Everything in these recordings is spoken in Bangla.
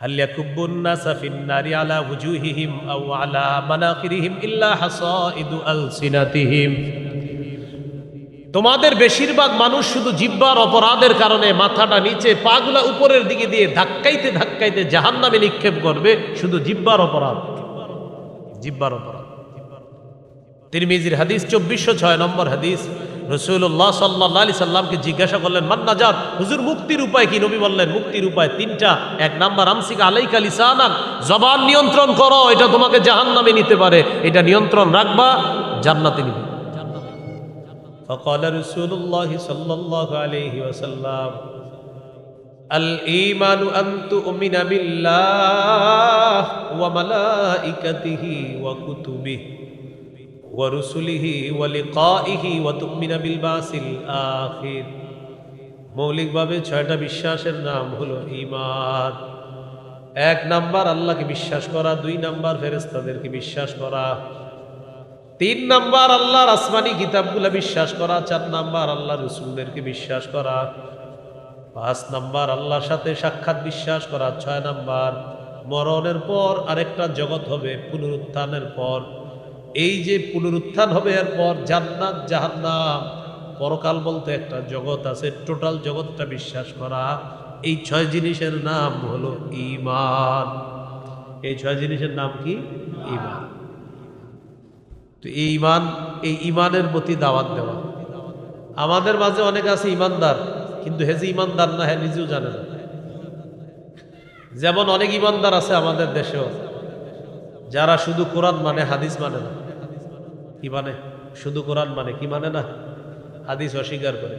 হাল ইয়াকুব্বুন নাসা ফিন নারি আলা ওয়ুজুহিহিম আও আলা মানাখিরিহিম ইল্লা হাসাইদু আলসিনাতিহিম। তোমাদের বেশিরভাগ মানুষ শুধু জিহ্বার অপরাধের কারণে মাথাটা নিচে পাগুলা উপরের দিকে দিয়ে ধাক্কাইতে ধাক্কাইতে জাহান্নামে নিক্ষেপ করবে, শুধু জিহ্বার অপরাধ, জিহ্বার অপরাধ। তিরমিজির হাদিস 2406 নম্বর হাদিস। রাসূলুল্লাহ সাল্লাল্লাহু আলাইহি সাল্লামকে জিজ্ঞাসা করলেন, মান নাজাত, হুজুর মুক্তির উপায় কি? নবী বললেন, মুক্তির উপায় তিনটা। এক নাম্বার, আমসিকা আলাইকা লিসানাক, জবান নিয়ন্ত্রণ করো, এটা তোমাকে জাহান্নামে নিতে পারে, এটা নিয়ন্ত্রণ রাখবা, জান্নাতে নিবে। ফাকালা রাসূলুল্লাহ সাল্লাল্লাহু আলাইহি ওয়াসাল্লাম, আল ঈমানু আন তুমিনা বিল্লাহ ওয়া মালাইকাতিহি ওয়া কুতুবিহি ওয়া রুসুলিহি ওয়া লিকাইহি ওয়া তুমিনা বিল বাসিল আখির। মৌলিকভাবে 6টা বিশ্বাসের নাম হলো ঈমান। 1 নাম্বার আল্লাহকে বিশ্বাস করা, 2 নাম্বার ফেরেশতাদেরকে বিশ্বাস করা, 3 নাম্বার আল্লাহর আসমানি কিতাবগুলো বিশ্বাস করা, 4 নাম্বার আল্লাহর রাসূলদেরকে বিশ্বাস করা, 5 নাম্বার আল্লাহর সাথে সাক্ষাৎ বিশ্বাস করা, 6 নাম্বার মরণের পর আরেকটা জগৎ হবে, পুনরুত্থানের পর। এই যে পুনরুত্থান হবে, এরপর জান্নাত জাহান্নাম, পরকাল বলতে একটা জগৎ আছে, টোটাল জগৎটা বিশ্বাস করা। এই 6 জিনিসের নাম হলো ঈমান। এই 6 জিনিসের নাম কি? ঈমান। তো এই ঈমান, এই ঈমানের প্রতি দাওয়াত দেওয়া। আমাদের মাঝে অনেক আছে ঈমানদার, কিন্তু হে যে ঈমানদার না, হ্যাঁ নিজেও জানে না। যেমন অনেক ঈমানদার আছে আমাদের দেশেও, যারা শুধু কোরআন মানে, হাদিস মানে না। কি মানে? শুধু কোরআন মানে, কি মানে না? হাদিস অস্বীকার করে।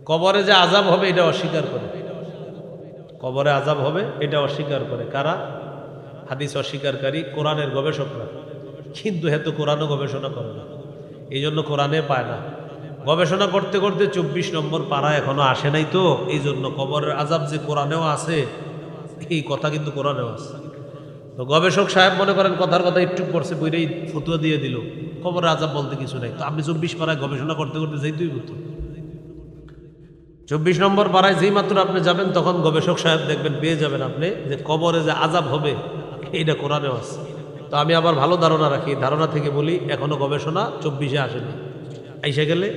কবরে যে আযাব হবে এটা অস্বীকার করে। কবরে আযাব হবে এটা অস্বীকার করে। কারা? হাদিস অস্বীকারী, কোরআনের গবেষকরা। কিন্তু হেতু কোরআনও গবেষণা করে না, এই জন্য কোরআনে পায় না। গবেষণা করতে করতে 24 নম্বর পারা এখনো আসে নাই, তো এই জন্য কবরের আযাব যে কোরআনেও আছে, এই কথা কিন্তু কোরআনেও আছে। তো গবেষক সাহেব মনে করেন কথার কথা একটু পড়ছে, বইটাই ফতুয়া দিয়ে দিল কবরের আযাব বলতে কিছু নাই। তো আপনি 24 পারায় গবেষণা করতে করতে যেতেই হতো। 24 নম্বর পারায় যেই মাত্র আপনি যাবেন, তখন গবেষক সাহেব দেখবেন, পেয়ে যাবেন আপনি যে কবরে যে আযাব হবে এইটা কোরআনেও আছে। তো আমি আবার ভালো ধারণা রাখি, ধারণা থেকে বলি, এখনো গবেষণা 24-এ আসেনি। আইসা গেলে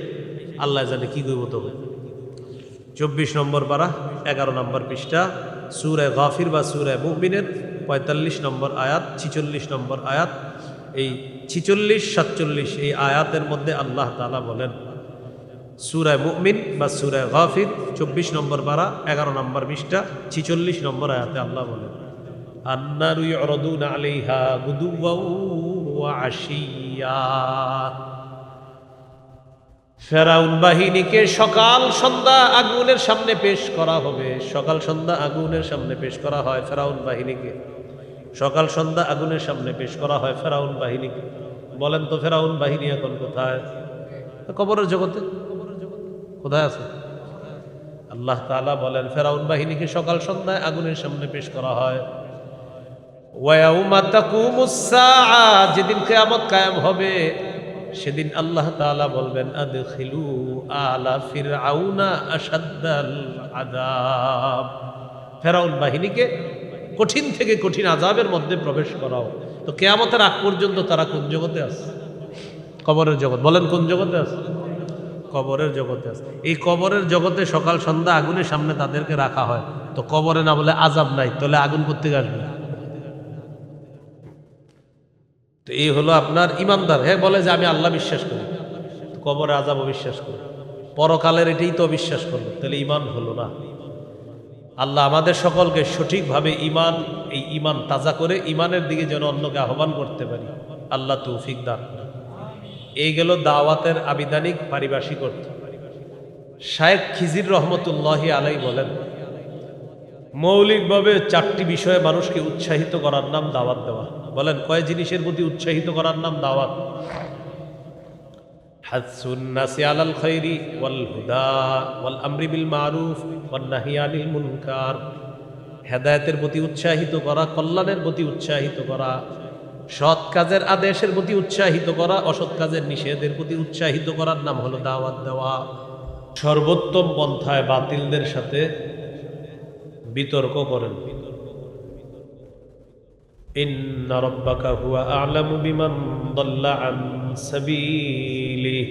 আল্লাহ জানে কি করব। তবে 24 নম্বর পারা 11 নম্বর পৃষ্ঠা, সূরা গাফির বা সূরা মুমিনের 45 নম্বর আয়াত, 46 নম্বর আয়াত। এই 46, 47 এই আয়াতের মধ্যে আল্লাহ তাআলা বলেন, সূরা মুমিন বা সূরা গাফির 24 নম্বর পারা 11 নম্বর পৃষ্ঠা 46 নম্বর আয়াতে আল্লাহ বলেন, আন্নারু ইউরাদুনা আলাইহা গুদুওয়াও ওয়া আশিয়া। ফেরাউন বাহিনীকে সকাল সন্ধ্যা আগুনের সামনে পেশ করা হবে। সকাল সন্ধ্যা আগুনের সামনে পেশ করা হয় ফেরাউন বাহিনীকে। সকাল সন্ধ্যা আগুনের সামনে পেশ করা হয় ফেরাউন বাহিনীকে। বলেন তো ফেরাউন বাহিনী এখন কোথায়? কবরের জগতে। কোথায় আছে? আল্লাহ তাআলা বলেন, ফেরাউন বাহিনীকে সকাল সন্ধ্যায় আগুনের সামনে পেশ করা হয়। ওয়া ইয়াউমা তাকুমুস সাআ, যেদিন কিয়ামত কায়েম হবে, সেদিন আল্লাহ তাআলা বলবেন, আদখিলু আলা ফিরআউনা আশাদ্দাল আযাব। ফেরাউন বাহিনীকে কঠিন থেকে কঠিন আযাবের মধ্যে প্রবেশ করাও। তো কিয়ামতের আগ পর্যন্ত তারা কোন জগতে আছে? কবরের জগৎ। বলেন কোন জগতে আছে? কবরের জগতে আছে। এই কবরের জগতে সকাল সন্ধ্যা আগুনের সামনে তাদেরকে রাখা হয়। তো কবরে না বলে আযাব নাই, তাহলে আগুন করতে আসবে। তো এই হলো আপনার ইমানদার। হ্যাঁ, বলে যে আমি আল্লাহ বিশ্বাস করি, কবরে আযাব অবিশ্বাস করি, পরকালের এটাই তো অবিশ্বাস করলো, তাহলে ইমান হলো না। আল্লাহ আমাদের সকলকে সঠিকভাবে ঈমান, এই ঈমান তাজা করে ইমানের দিকে যেন অন্যকে আহ্বান করতে পারি, আল্লাহ তৌফিক দান করেন। এই গেল দাওয়াতের আবিধানিক পারিভাষিক অর্থ। শায়েখ খিজির রহমতুল্লাহি আলাই বলেন, মৌলিকভাবে 4টি বিষয়ে মানুষকে উৎসাহিত করার নাম দাওয়াত দেওয়া। বলেন কয় জিনিসের প্রতি উৎসাহিত করার নাম দাওয়াত? হাসুন নাসি আলাল খাইরি ওয়াল হুদা ওয়াল আমরি বিল মারুফ ওয়ান নাহি আনিল মুনকার। হেদায়েতের প্রতি উৎসাহিত করা, কল্যাণের প্রতি উৎসাহিত করা, সৎ কাজের আদেশের প্রতি উৎসাহিত করা, অসৎ কাজের নিষেধের প্রতি উৎসাহিত করার নাম হলো দাওয়াত দেওয়া। সর্বোত্তম পন্থায় বাতিলদের সাথে বিতর্ক করেন, ইন্না রাব্বাকা হুয়া আ'লামু বিমান দাল্লা আন সাবিলিহি,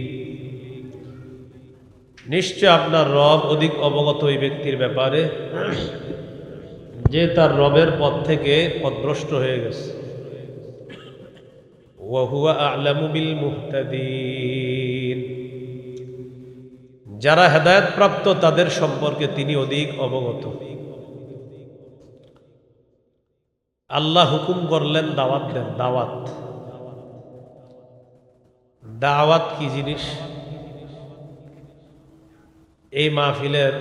নিশ্চয় আপনার রব অধিক অবগত ওই ব্যক্তির ব্যাপারে যে তার রবের পথ থেকে পথভ্রষ্ট হয়ে গেছে। ওয়া হুয়া আ'লামু বিল মুহতাদিন, যারা হেদায়েত প্রাপ্ত তাদের সম্পর্কে তিনি অধিক অবগত। আল্লাহ হুকুম করলেন দাওয়াত দেন। দাওয়াত দাওয়াত কি জিনিস? এই মাহফিলের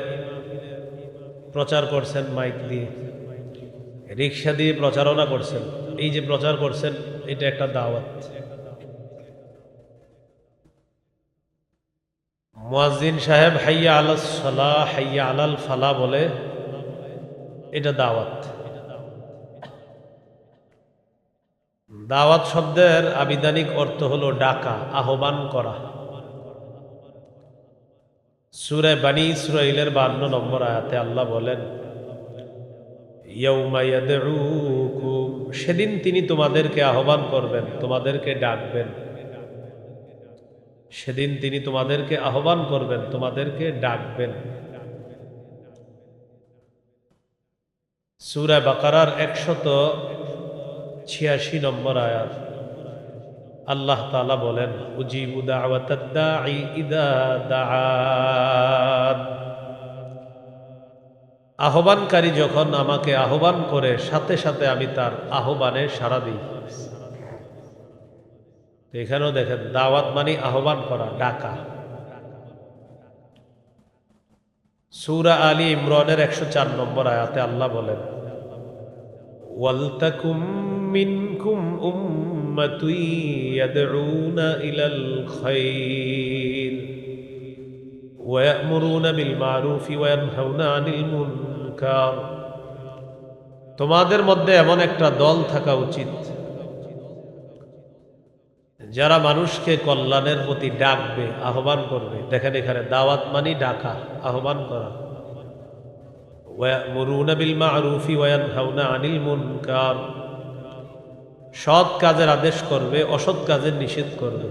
প্রচার করছেন মাইক দিয়ে, রিক্সা দিয়ে প্রচারণা করছেন, এই যে প্রচার করছেন এটা একটা দাওয়াত। মুয়াজ্জিন সাহেব হাইয়া আলাস সালাহ হাইয়া আলাল ফালাহ বলে, এটা দাওয়াত। দাওয়াত শব্দের আবিধানিক অর্থ হলো ডাকা, আহ্বান করা। সূরা বনী ইসরাঈলের 52 নম্বর আয়াতে আল্লাহ বলেন, ইয়াউমা ইয়াদউকুম, সেদিন তিনি তোমাদেরকে আহ্বান করবেন, তোমাদেরকে ডাকবেন। সেদিন তিনি তোমাদেরকে আহ্বান করবেন, তোমাদেরকে ডাকবেন। সূরা বাকারার 186 নম্বর আয়াত আল্লাহ তাআলা বলেন, উজিবু দাওয়াতাদ দাঈ ইযা দাআন, আহ্বানকারী যখন আমাকে আহ্বান করে সাথে সাথে আমি তার আহ্বানে সাড়া দিই। এখানেও দেখেন দাওয়াত মানে আহ্বান করা, ডাকা। সূরা আলী ইমরানের 104 নম্বর আয়াতে আল্লাহ বলেন, ওয়ালতাকুম মিনকুম উম্মাতুন ইয়াদউনা ইলাল খায়র ওয়া ইয়া'মুরুনা বিল মা'রুফি ওয়া ইয়ানহাউনা আনিল মুনকার, তোমাদের মধ্যে এমন একটা দল থাকা উচিত যারা মানুষকে কল্যাণের প্রতি ডাকবে, আহ্বান করবে। দেখেন এখানে দাওয়াত মানে ডাকা, আহ্বান করা। ওয়া ইয়া'মুরুনা বিল মা'রুফি ওয়া ইয়ানহাউনা আনিল মুনকার, সৎ কাজের আদেশ করবে, অসৎ কাজের নিষেধ করবে।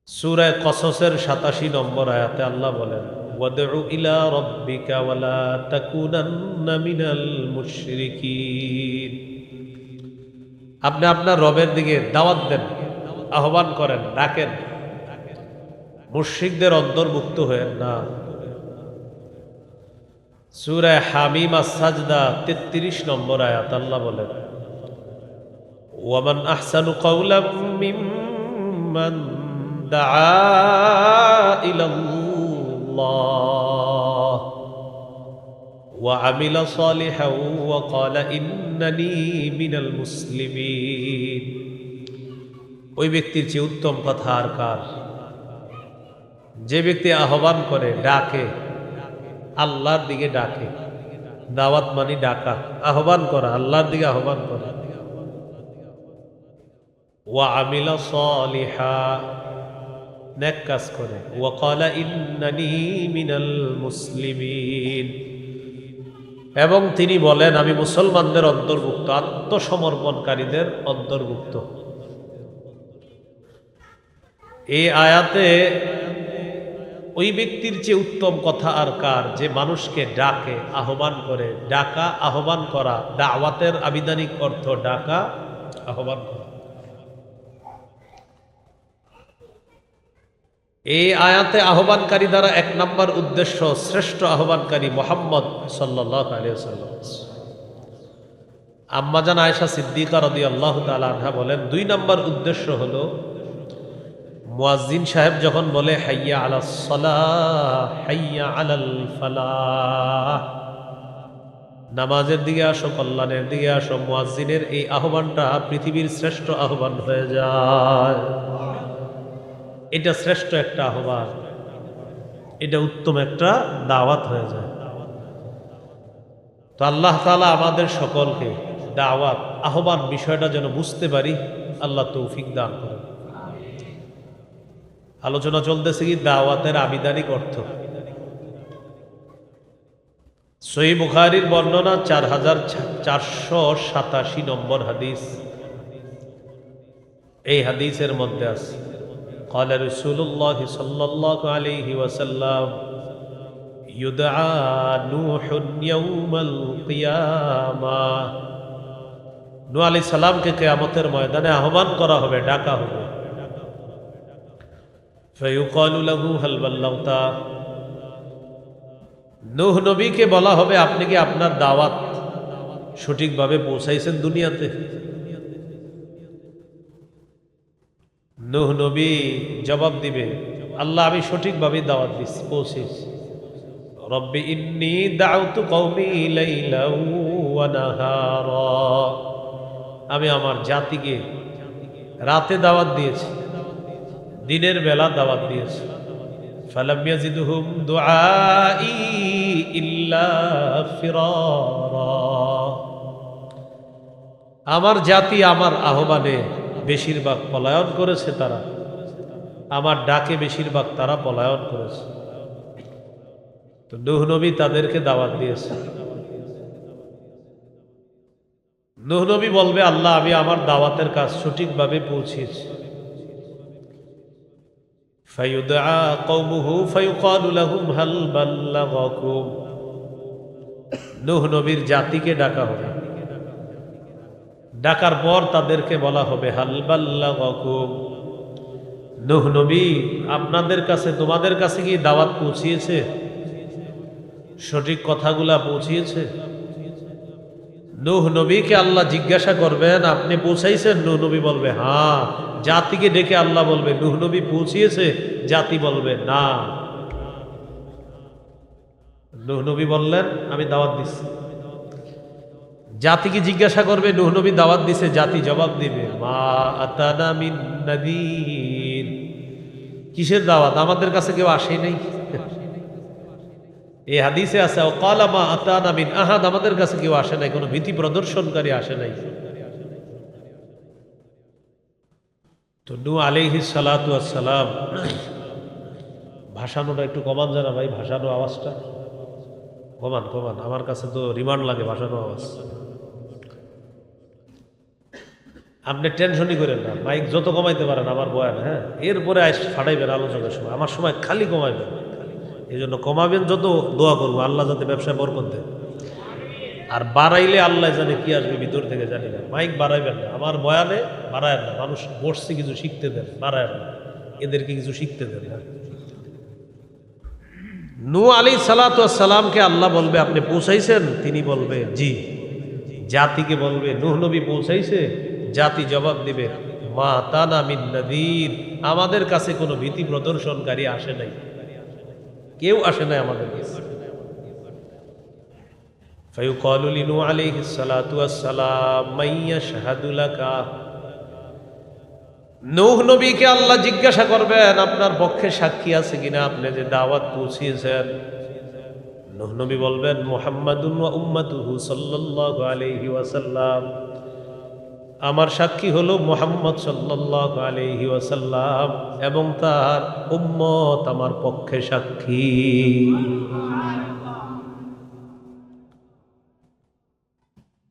সূরা কসসের 87 নম্বর আয়াতে আল্লাহ বলেন, ওয়াদউ ইলা রাব্বিকা ওয়া লা তাকুনান্না মিনাল মুশরিকিন, আপনি আপনার রবের দিকে দাওয়াত দেন, আহ্বান করেন, ডাকেন, মুশরিকদের অন্তর্ভুক্ত হয়েন না। সূরা হামিম আস-সাজদা 33 নম্বর আয়াত আল্লাহ বলেন, ওয়ামান আহসানু কাওলাম মিম্মান দাআ ইলাল্লাহ ওয়া আমিলা সালিহান ওয়া ক্বালা ইন্নানী মিনাল মুসলিমিন, ওই ব্যক্তির চেয়ে উত্তম কথা আর কার? যে ব্যক্তি আহ্বান করে, ডাকে, আল্লাহর দিকে ডাকে। দাওয়াত মানে ডাকা, আহ্বান করা, আল্লাহর দিকে আহ্বান করা। ওয়া আমিলা সালিহা, নেক কাজ করে। ওয়া ক্বালা ইন্নানী মিনাল মুসলিমিন, এবং তিনি বলেন আমি মুসলমানদের অন্তর্ভুক্ত, আত্মসমর্পণকারীদের অন্তর্ভুক্ত। এই আয়াতে ওই ব্যক্তির চেয়ে উত্তম কথা আর কার, যে মানুষকে ডাকে, আহ্বান করে। ডাকা, আহ্বান করা, দাওয়াতের আবিধানিক অর্থ ডাকা, আহ্বান করা। এই আয়াতে আহ্বানকারী দ্বারা 1 নম্বর উদ্দেশ্য, শ্রেষ্ঠ আহ্বানকারী মুহাম্মদ সাল্লাল্লাহু আলাইহি ওয়াসাল্লাম। আম্মাজান আয়েশা সিদ্দিকা রাদিয়াল্লাহু তাআলা আনহা বলেন, 2 নম্বর উদ্দেশ্য হলো মুয়াজ্জিন সাহেব যখন বলে হাইয়া আলাস সালাহ হাইয়া আলাল ফালাহ, নামাজের দিকে আসো, কল্যাণের দিকে আসো, মুয়াজ্জিনের এই আহ্বানটা পৃথিবীর শ্রেষ্ঠ আহ্বান হয়ে যায়। এটা শ্রেষ্ঠ একটা আহ্বান, এটা উত্তম একটা দাওয়াত হয়ে যায়। তো আল্লাহ তাআলা আমাদের সকলকে দাওয়াত, আহ্বান বিষয়টা যেন বুঝতে পারি, আল্লাহ তৌফিক দান করেন। আলোচনা চলতেছে কি দাওয়াতের আবিধানিক অর্থ। সহিহ বুখারীর বর্ণনা 4487 নম্বর হাদিস। এই হাদিসের মধ্যে আছে قال رسول الله صلى الله عليه وسلم يدعى نوح يوم القيامة। নূহ আলাইহিস সালামকে কিয়ামতের ময়দানে আহ্বান করা হবে, ডাকা হবে। فيقال له هل بلغت। নূহ নবীকে বলা হবে আপনি কি আপনার দাওয়াত সঠিকভাবে পৌঁছাইছেন দুনিয়াতে? নূহ নবী জবাব দিবে, আল্লাহ আমি সঠিকভাবে দাওয়াত দিচ্ছি, পৌঁছেছি। রব্বি ইন্নী দাউতু কওমি লাইলাও ওয়া নাহারা। আমি আমার জাতিকে রাতে দাওয়াত দিয়েছি, দিনের বেলা দাওয়াত দিয়েছি। ফালাম ইয়াজিদহুম দুআই ইল্লা ফিরারা। আমার জাতি আমার আহ্বানে বেশিরভাগ পলায়ন করেছে, তারা আমার ডাকে বেশিরভাগ তারা পলায়ন করেছে। তো নূহ নবী তাদেরকে দাওয়াত দিয়েছে। নূহ নবী বলবে আল্লাহ আমি আমার দাওয়াতের কাজ সঠিকভাবে পৌঁছেছি। ফায়ুদআ কওমুহু ফায়ুকালু লাহুম হাল বাল্লাগাকুম। নূহ নবীর জাতিকে ডাকা হবে, ডাকার পর তাদেরকে বলা হবে হাল বাল্লাগাকুম। নূহ নবী আপনাদের কাছে, তোমাদের কাছে কি দাওয়াত পৌঁছিয়েছে? সঠিক কথাগুলা পৌঁছিয়েছে? নূহ নবীকে আল্লাহ জিজ্ঞাসা করবেন আপনি পৌঁছাইছেন? নূহ নবী বলবে হ্যাঁ। জাতিকে ডেকে আল্লাহ বলবে নূহ নবী পৌঁছিয়েছে? জাতি বলবে না। নূহ নবী বললেন আমি দাওয়াত দিচ্ছি। জাতিকে জিজ্ঞাসা করবে নূহ নবী দাওয়াত দিছে, জাতি জবাব দিবে মা আতানা মিন নাযীর। কিসের দাওয়াত? আমাদের কাছে কেউ আসে নাই। এই হাদিসে আছে ওয়াকালা মা আতানা মিন আহাদ, আমাদের কাছে কেউ আসে নাই, কোনো ভীতি প্রদর্শনকারী আসে নাই। তো নূহ আলাইহিস সালাতু ওয়াস সালাম, ভাষানোটা একটু কমান জানা ভাই, ভাষানো আওয়াজটা কমান কমান, আমার কাছে তো রিমান্ড লাগে ভাষানো আওয়াজ। আপনি টেনশনই করেন না, মাইক যত কমাইতে পারেন আমার বয়ান, হ্যাঁ এরপরে আইস ফাটাইবেন আলোচনার সময়, আমার সময় খালি কমাইবেন। এই জন্য কমাবেন যত, দোয়া করবো আল্লাহ যাতে ব্যবসায় বরকত দেয়। আর বাড়াইলে আল্লাহ জানে কি আসবে ভিতর থেকে, জানি না। মাইক বাড়াইবেন না, আমার বয়ানে বাড়ায়েন না। মানুষ বসছে কিছু শিখতে দেন, বাড়ায়েন না, এদেরকে কিছু শিখতে দেন না। নূহ আলাইহিস সালাতু ওয়াস সালামকে আল্লাহ বলবে আপনি পৌঁছাইছেন? তিনি বলবে জি। জাতিকে বলবে নূহ নবী পৌঁছাইছে? জাতি জবাব দিবে মা আতানা মিন নাযীর, আমাদের কাছে কোনো ভীতি প্রদর্শনকারী আসে নাই, কেউ আসে নাই আমাদের কাছে। ফায়ুকালু লিনূহ আলাইহিস সালাতু ওয়াস সালাম মান ইয়াশহাদু লাকা। নূহ নবীকে আল্লাহ জিজ্ঞাসা করবেন আপনার পক্ষে সাক্ষী আছে কিনা, আপনি যে দাওয়াত পৌঁছিয়েছেন। নূহ নবী বলবেন মুহাম্মাদুন ওয়া উম্মাতুহু সাল্লাল্লাহু আলাইহি ওয়াসাল্লাম, আমার সাক্ষী হলো মুহাম্মদ সাল্লাল্লাহু আলাইহি ওয়াসাল্লাম এবং তার উম্মত আমার পক্ষে সাক্ষী।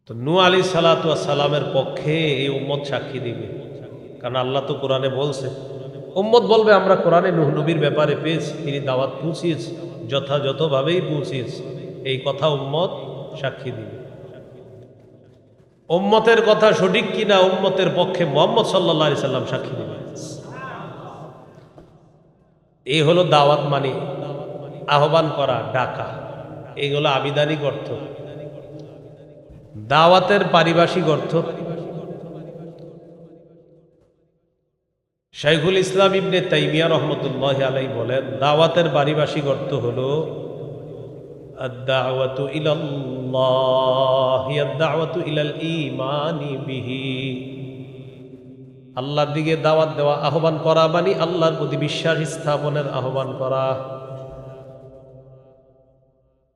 তো নূহ আলাইহিস সালাতু ওয়াস সালামের পক্ষে এই উম্মত সাক্ষী দিবে, কারণ আল্লাহ তো কোরআনে বলছে। উম্মত বলবে আমরা কোরআনে নূহ নবীর ব্যাপারে পেয়েছি, তিনি দাওয়াত পৌঁছিয়েছে, যথাযথভাবেই পৌঁছিয়েছে, এই কথা উম্মত সাক্ষী দিবে। উম্মতের কথা সঠিক কিনা উম্মতের পক্ষে মুহাম্মদ সাল্লাল্লাহু আলাইহি সাল্লাম সাক্ষী দিবে। এই হলো দাওয়াত, মানে আহ্বান করা, ডাকা। এইগুলো আবিধানিক অর্থ। দাওয়াতের পারিভাষিক অর্থ শাইখুল ইসলাম ইবনে তাইমিয়া রাহমাতুল্লাহি আলাইহি বলেন দাওয়াতের পারিভাষিক অর্থ হলো আদ-দাওয়াতু ইলাল্লাহ, আদ-দাওয়াতু ইলাল ঈমানি বিহি। আল্লাহর দিকে দাওয়াত দেওয়া, আহ্বান করা, মানে আল্লাহর প্রতি বিশ্বাস স্থাপনের আহ্বান করা।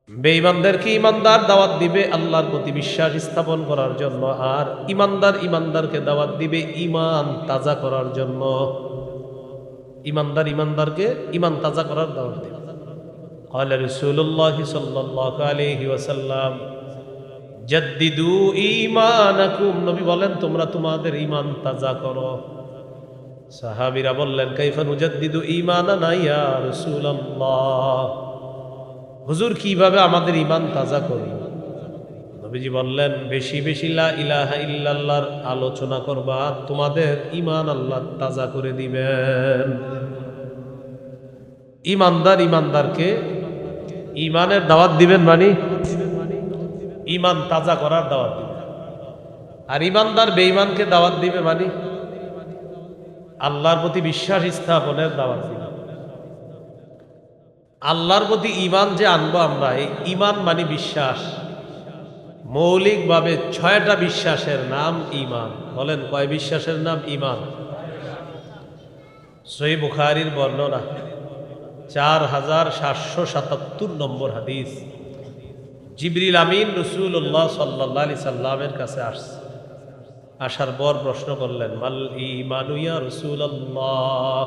বেঈমানদেরকে ইমানদার দাওয়াত দিবে আল্লাহর প্রতি বিশ্বাস স্থাপন করার জন্য, আর ইমানদারকে দাওয়াত দিবে ঈমান তাজা করার জন্য। ইমানদারকে ঈমান তাজা করার দাওয়াত দিবে। قال رسول الله صلى الله عليه وسلم জাদ্দিদু ঈমানাকুম, নবী বলেন তোমরা তোমাদের ঈমান তাজা করো। সাহাবীরা বললেন কাইফা নুজাদ্দিদু ঈমানানা ইয়া রাসূলুল্লাহ, হুজুর কিভাবে আমাদের ঈমান তাজা করব? নবীজি বললেন বেশি বেশি লা ইলাহা ইল্লাল্লাহর আলোচনা করবা, তোমাদের ঈমান আল্লাহ তাজা করে দিবেন। ঈমানদার ঈমানদারকে ঈমানের দাওয়াত দিবেন, মানে ঈমান তাজা করার দাওয়াত দিবে। আর ঈমানদার বেঈমানকে দাওয়াত দিবে, মানে আল্লাহর প্রতি বিশ্বাস স্থাপনের দাওয়াত দিবে। আল্লাহর প্রতি ঈমান যে আনবো আমরা, এই ঈমান মানে বিশ্বাস। মৌলিকভাবে 6টা বিশ্বাসের নাম ঈমান। বলেন কয় বিশ্বাসের নাম? ঈমান। সহিহ বুখারীর বর্ণনা 4777 নম্বর হাদিস। জিবরিল আমিন রাসূলুল্লাহ সাল্লাল্লাহু আলাইহি সাল্লামের কাছে আসছে। আসার পর প্রশ্ন করলেন মাল ঈমানু ইয়া রাসূলুল্লাহ,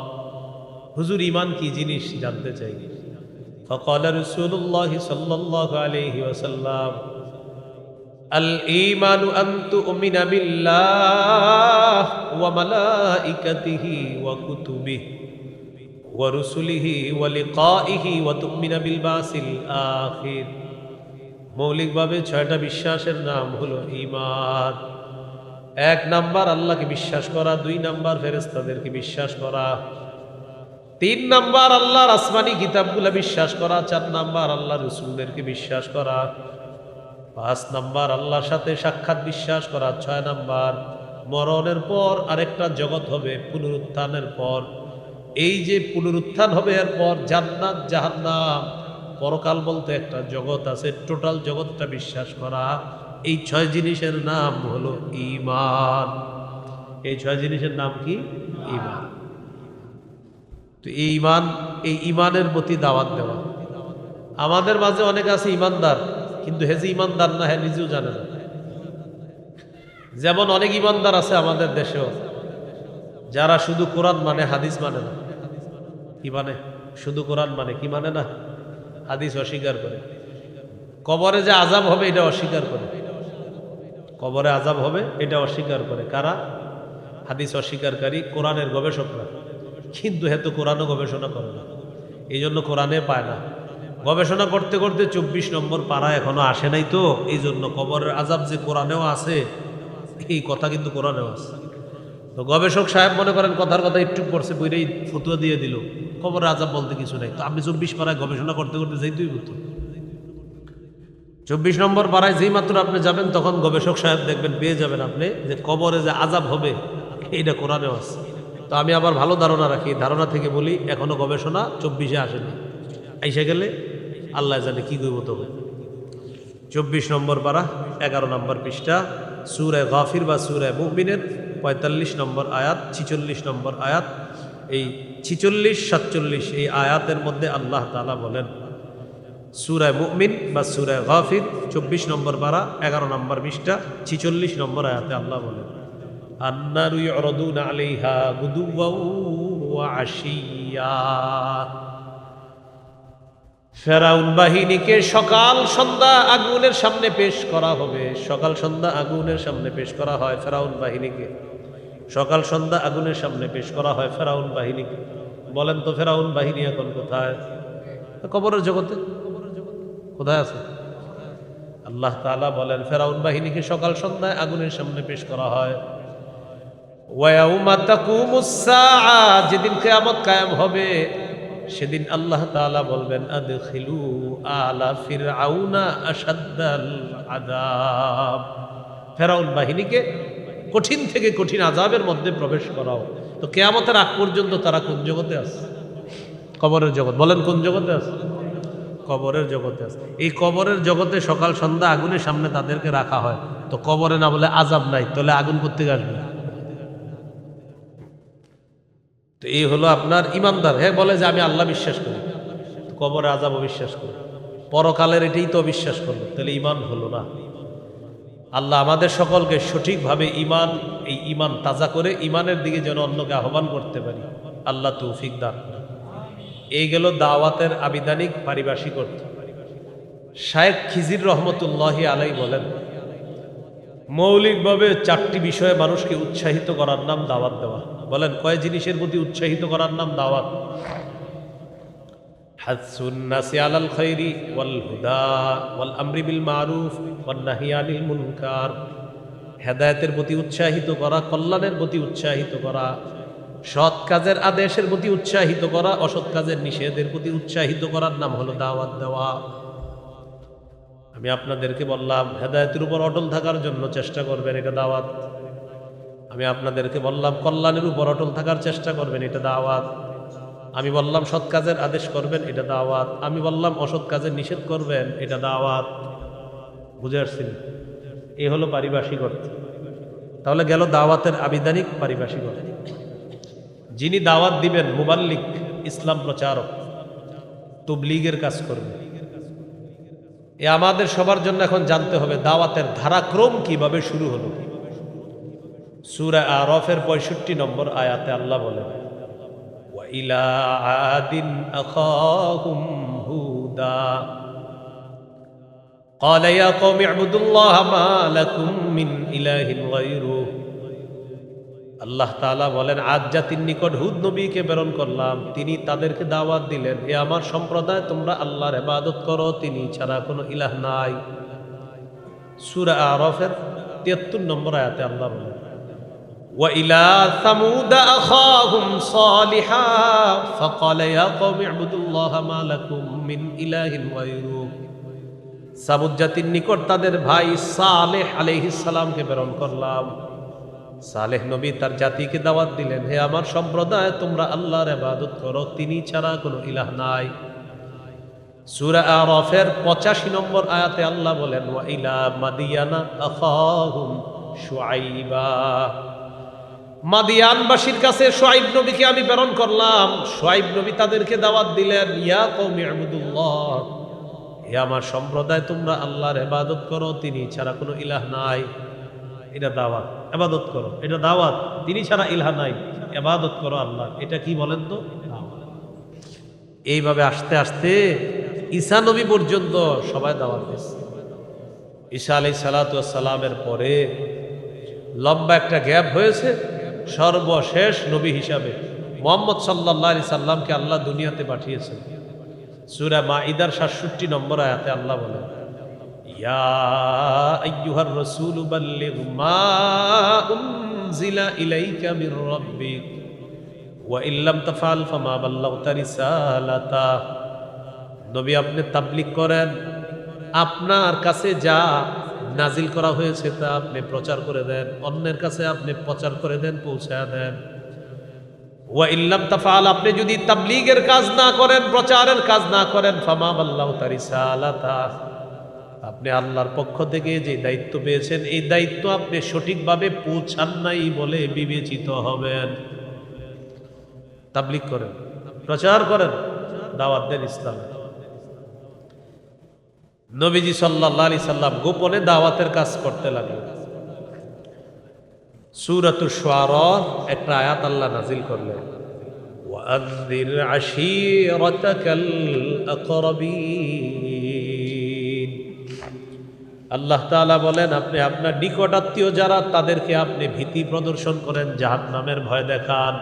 হুজুর ঈমান কি জিনিস জানতে চাই। فقال رسول الله صلى الله عليه وسلم الإيمان أن تؤمن بالله وملائكته وكتبه ورسله ولقائه وتؤمن بالبعث الآخر। মৌলিকভাবে 6টা বিশ্বাসের নাম হলো ঈমান। 1 নাম্বার আল্লাহকে বিশ্বাস করা, 2 নাম্বার ফেরেশতাদেরকে বিশ্বাস করা, 3 নাম্বার আল্লাহর আসমানি কিতাবগুলো বিশ্বাস করা, 4 নাম্বার আল্লাহর রাসূলদেরকে বিশ্বাস করা, 5 নাম্বার আল্লাহর সাথে সাক্ষাৎ বিশ্বাস করা, 6 নাম্বার মরণের পর আরেকটা জগৎ হবে, পুনরুত্থানের পর। এই যে পুনরুত্থান হবে এরপর জান্নাত জাহান্নাম, পরকাল বলতে একটা জগৎ আছে, টোটাল জগৎটা বিশ্বাস করা। এই 6 জিনিসের নাম হলো ঈমান। এই 6 জিনিসের নাম কি? ঈমান। তো এই ঈমান, এই ঈমানের প্রতি দাওয়াত দেওয়া। আমাদের মাঝে অনেক আছে ঈমানদার, কিন্তু হে যে ঈমানদার না, হ্যাঁ নিজেও জানে না। যেমন অনেক ঈমানদার আছে আমাদের দেশেও, যারা শুধু কোরআন মানে, হাদিস মানে না। কি মানে? শুধু কোরআন মানে, কি মানে না? হাদিস অস্বীকার করে। কবরে যে আযাব হবে এটা অস্বীকার করে। কবরে আযাব হবে এটা অস্বীকার করে। কারা? হাদিস অস্বীকারী, কোরআনের গবেষকরা। কিন্তু হেতু কোরআনও গবেষণা করে না, এই জন্য কোরআনে পায় না। গবেষণা করতে করতে 24 নম্বর পারা এখনো আসে নাই, তো এই জন্য কবরের আযাব যে কোরআনেও আছে, এই কথা কিন্তু কোরআনেও আছে। তো গবেষক সাহেব মনে করেন কথার কথা একটু পড়ছে, বইটাই ফতুয়া দিয়ে দিল কবরের আযাব বলতে কিছু নাই। তো আপনি 24 পারায় গবেষণা করতে করতে যেতেই হতো। 24 নম্বর পারায় যেই মাত্র আপনি যাবেন, তখন গবেষক সাহেব দেখবেন পেয়ে যাবেন আপনি যে কবরে যে আযাব হবে এইটা কোরআনেও আছে। তো আমি আবার ভালো ধারণা রাখি, ধারণা থেকে বলি এখনো গবেষণা 24-এ আসেনি। আইসা গেলে আল্লাহ জানে কি করব। তবে 24 নম্বর পারা 11 নম্বর পৃষ্ঠা, সূরা গাফির বা সূরা মুমিনের 45 নম্বর আয়াত, 46 নম্বর আয়াত। এই 46, 47 এই আয়াতের মধ্যে আল্লাহ তাআলা বলেন, সূরা মুমিন বা সূরা গাফির 24 নম্বর পারা 11 নম্বর পৃষ্ঠা 46 নম্বর আয়াতে আল্লাহ বলেন আন্নারু ইউরাদুনা আলাইহা গুদুওয়া ওয়া আশিয়া। ফেরাউন বাহিনীকে সকাল সন্ধ্যা আগুনের সামনে পেশ করা হবে। সকাল সন্ধ্যা আগুনের সামনে পেশ করা হয় ফেরাউন বাহিনীকে। সকাল সন্ধ্যা আগুনের সামনে পেশ করা হয় ফেরাউন বাহিনীকে। বলেন তো ফেরাউন বাহিনী এখন কোথায়? কবরের জগতে। কোথায় আছে? আল্লাহ তাআলা বলেন ফেরাউন বাহিনীকে সকাল সন্ধ্যায় আগুনের সামনে পেশ করা হয়। ওয়ায়াউমা তাকুমুস সাআ, যেদিন কিয়ামত কায়েম হবে সেদিন আল্লাহ তাআলা বলবেন আদখিলু আলা ফিরআউনা আশাদ্দাল আযাব। ফেরাউন বাহিনীকে কঠিন থেকে কঠিন আযাবের মধ্যে প্রবেশ করাও। তো কিয়ামতের আগ পর্যন্ত তারা কোন জগতে আছে? কবরের জগৎ। বলেন কোন জগতে আছে? কবরের জগতে আছে। এই কবরের জগতে সকাল সন্ধ্যা আগুনের সামনে তাদেরকে রাখা হয়। তো কবরে না বলে আযাব নাই, তাহলে আগুন করতে আসবে। তো এই হলো আপনার ইমানদার। হ্যাঁ বলে যে আমি আল্লাহ বিশ্বাস করি, কবরে আযাব বিশ্বাস করি, পরকালের এটাই তো বিশ্বাস করলো, তাহলে ইমান হলো না। আল্লাহ আমাদের সকলকে সঠিকভাবে ইমান, এই ইমান তাজা করে ইমানের দিকে যেন অন্যকে আহ্বান করতে পারি, আল্লাহ তৌফিক দান করেন। এই গেল দাওয়াতের আবিধানিক পারিভাষিক অর্থ। শায়েখ খিজির রহমতুল্লাহি আলাই বলেন, মৌলিকভাবে 4টি বিষয়ে মানুষকে উৎসাহিত করার নাম দাওয়াত দেওয়া। বলেন, কয় জিনিসের প্রতি উৎসাহিত করার নাম দাওয়াত? হাসসুন নাসি আলাল খাইরি ওয়াল হুদা ওয়াল আমরি বিল মারুফ ওয়ান নাহি আনিল মুনকার। হেদায়েতের প্রতি উৎসাহিত করা, কল্যাণের প্রতি উৎসাহিত করা, সৎ কাজের আদেশের প্রতি উৎসাহিত করা, অসৎ কাজের নিষেধের প্রতি উৎসাহিত করার নাম হলো দাওয়াত দেওয়া। আমি আপনাদেরকে বললাম হেদায়েতের উপর অটল থাকার জন্য চেষ্টা করবেন, এটা দাওয়াত। আমি আপনাদেরকে বললাম কল্যাণের উপর অটল থাকার চেষ্টা করবেন, এটা দাওয়াত। আমি বললাম সৎ কাজের আদেশ করবেন, এটা দাওয়াত। আমি বললাম অসৎ কাজের নিষেধ করবেন, এটা দাওয়াত। বুঝে আসছেন? এই হলো পারিভাষিক অর্থ। তাহলে গেল দাওয়াতের আবিধানিক পারিভাষিক অর্থ। যিনি দাওয়াত দিবেন মুবাল্লিগ, ইসলাম প্রচারক, তাবলীগের কাজ করবে। আমাদের সবার জন্য এখন জানতে হবে দাওয়াতের ধারাক্রম কিভাবে শুরু হলো। সূরা আরাফের 65 নম্বর আয়াতে আল্লাহ বলেন, ওয়া ইলা আদিন আখাহুম হুদা ক্বালা ইয়া কওমি ইবুদুল্লাহ মা লাকুম মিন ইলাহিন গায়রুহু। আল্লাহ তাআলা বলেন, আদ জাতির নিকট হুদ নবীকে প্রেরণ করলাম, তিনি তাদেরকে দাওয়াত দিলেন, হে আমার সম্প্রদায়, তোমরা আল্লাহর ইবাদত করো, তিনি ছাড়া কোনো ইলাহ নাই। সূরা আরাফের 73 নম্বর আয়াতে আল্লাহ বলেন, ওয়া ইলা সামুদ আখাহুম সালিহা ফাকালা ইয়া কওমি ইবুদুল্লাহ মা লাকুম মিন ইলাহিন গায়রুহু। সামুদ জাতির নিকট তাদের ভাই সালেহ আলাইহিস সালামকে প্রেরণ করলাম। সালেহ নবী তার জাতিকে দাওয়াত দিলেন, হে আমার সম্প্রদায়, তোমরা আল্লাহর ইবাদত করো, তিনি ছাড়া কোনো ইলাহ নাই। সূরা আরাফের 85 নম্বর আয়াতে আল্লাহ বলেন, ওয়া ইলা মাদিয়ানা আখাহুম শুআইবা। মাদিয়ানবাসীর কাছে শুআইব নবীকে আমি প্রেরণ করলাম। শুআইব নবী তাদেরকে দাওয়াত দিলেন, ইয়া কওমি ইবুদুল্লাহ, হে আমার সম্প্রদায়, তোমরা আল্লাহর ইবাদত করো, তিনি ছাড়া কোনো ইলাহ নাই। এটা দাওয়াত, ইবাদত করো, এটা দাওয়াত। তিনি ছাড়া ইলাহ নাই, ইবাদত করো আল্লাহ। এটা কি বলেন তো? এইভাবে আস্তে আস্তে ঈসা নবী পর্যন্ত সবাই দাওয়াত দিচ্ছে। ঈসা আলাইহিস সালাতু ওয়াস সালামের পরে লম্বা একটা গ্যাপ হয়েছে। সর্বশেষ নবী হিসাবে মুহাম্মদ সাল্লাল্লাহু আলাইহি সাল্লামকে আল্লাহ দুনিয়াতে পাঠিয়েছেন। সূরা মাঈদার 67 নম্বর আয়াতে আল্লাহ বলেন, ইয়া আইয়ুহার রাসূলু বাল্লিগ মা উনজিলা ইলাইকা মির রাব্বিক ওয়া ইল্লাম তাফআল ফামা বাল্লাগতা রিসালাতা। নবী, আপনি তাবলীগ করেন, আপনার কাছে যা নাজিল করা হয়েছে তা আপনি প্রচার করে দেন, অন্যের কাছে আপনি প্রচার করে দেন, পৌঁছায় দেন। ওয়া ইল্লাম তাফআল, আপনি যদি তাবলীগের কাজ না করেন, প্রচারের কাজ না করেন, ফামা বাল্লাগতা রিসালাতা, আপনি আল্লাহর পক্ষ থেকে যে দায়িত্ব পেয়েছেন, এই দায়িত্ব আপনি সঠিকভাবে পৌঁছান নাই বলে বিবেচিত হবেন। তাবলীগ করেন, প্রচার করেন, দাওয়াত দেন ইসলাম। নবীজি সাল্লাল্লাহু আলাইহি সাল্লাম গোপনে দাওয়াতের কাজ করতে লাগলেন। সূরাতুশ শুআরা একটা আয়াত আল্লাহ নাজিল করলেন, ওয়াআযির আশীরাতাকাল আকরাবিন। আল্লাহ তাআলা বলেন, আপনি আপনার নিকট আত্মীয় যারা, তাদেরকে আপনি ভীতি প্রদর্শন করেন, জাহান্নামের ভয় দেখান।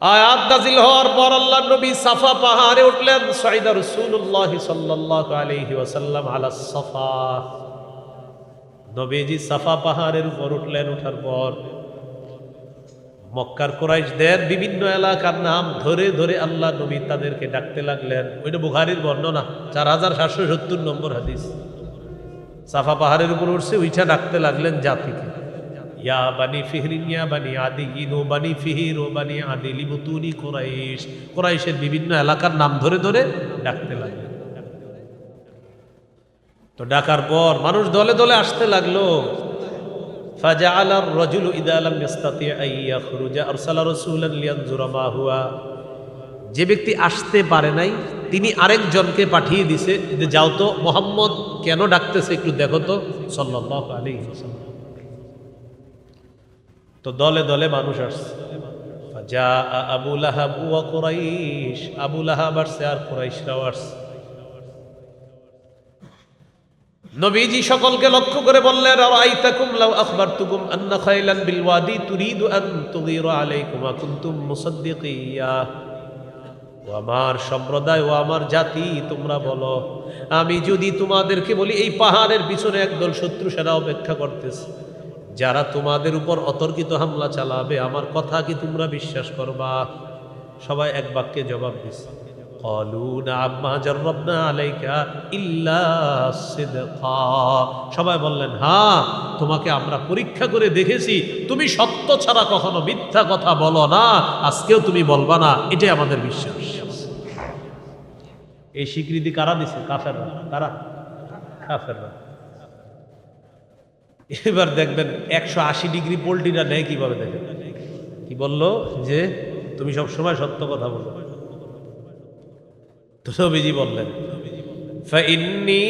আয়াত নাযিল হওয়ার পর আল্লাহর নবী সাফা পাহাড়ে উঠলেন। সাইদা রাসূলুল্লাহ সাল্লাল্লাহু আলাইহি ওয়াসাল্লাম আলা সাফা। নবীজি সাফা পাহাড়ের উপর উঠলেন। ওঠার পর মক্কার কুরাইশদের বিভিন্ন এলাকার নাম ধরে ধরে আল্লাহ নবী তাদেরকে ডাকতে লাগলেন। ওইটা বুখারীর বর্ণনা, 4770 নম্বর হাদিস। সাফা পাহাড়ের উপর উঠছে, ওইটা ডাকতে লাগলেন জাতিকে, ইয়া বানি ফিহরিন ইয়া বানি আদিয়িন ও বানি ফিহির ও বানি আদি লিবুতুনি কুরাইশ। কুরাইশের বিভিন্ন এলাকার নাম ধরে ধরে ডাকতে লাগলেন। তো ডাকার পর মানুষ দলে দলে আসতে লাগলো। ফাজাআলার রাজুলু ইযা লাম ইস্তাতি আন ইয়াখরুজা আরসালা রাসূলান লিয়ানজুরা মা হুয়া। যে ব্যক্তি আসতে পারে নাই, তিনি আরেকজনকে পাঠিয়ে দিছে যে যাও তো মুহাম্মদ কেন ডাকতেছে একটু দেখো তো, সাল্লাল্লাহু আলাইহি ওয়াসাল্লাম। তো দলে দলে মানুষ আসছে। যা আবু লাহাব ওয়া কুরাইশ, আবু লাহাব আসছে আর কুরাইশরাও আসছে। নবীজি সকলকে লক্ষ্য করে বললেন, আরাইতাকুম লাউ আখবারতুকুম আন্না খাইলান বিল ওয়াদি তুরিদু আন তুগীরা আলাইকুম কুনতুম মুসাদ্দিকিয়া। ও আমার সম্প্রদায়, ও আমার জাতি, তোমরা বলো, আমি যদি তোমাদেরকে বলি এই পাহাড়ের পিছনে একদল শত্রু সেনা অপেক্ষা করতেছে, যারা তোমাদের উপর অতর্কিত হামলা চালাবে, আমার কথা কি তোমরা বিশ্বাস করবা? সবাই এক বাক্যে জবাব দিচ্ছে, ক্বালু না'আম মা জাররাবনা আলাইকা ইল্লা সিদকা। সবাই বললেন, হ্যাঁ, তোমাকে আমরা পরীক্ষা করে দেখেছি, তুমি সত্য ছাড়া কখনো মিথ্যা কথা বলো না, আজকেও তুমি বলবা না, এটাই আমাদের বিশ্বাস। এই স্বীকৃতি কারা দিছে? কাফেররা। কারা? কাফেররা। এবার দেখবেন 180 ডিগ্রি পোল্টিরা নেয় কিভাবে, দেখেন কি বললো, যে তুমি সব সময় সত্য কথা বলো। তো নবীজি বললেন, ফাইন্নী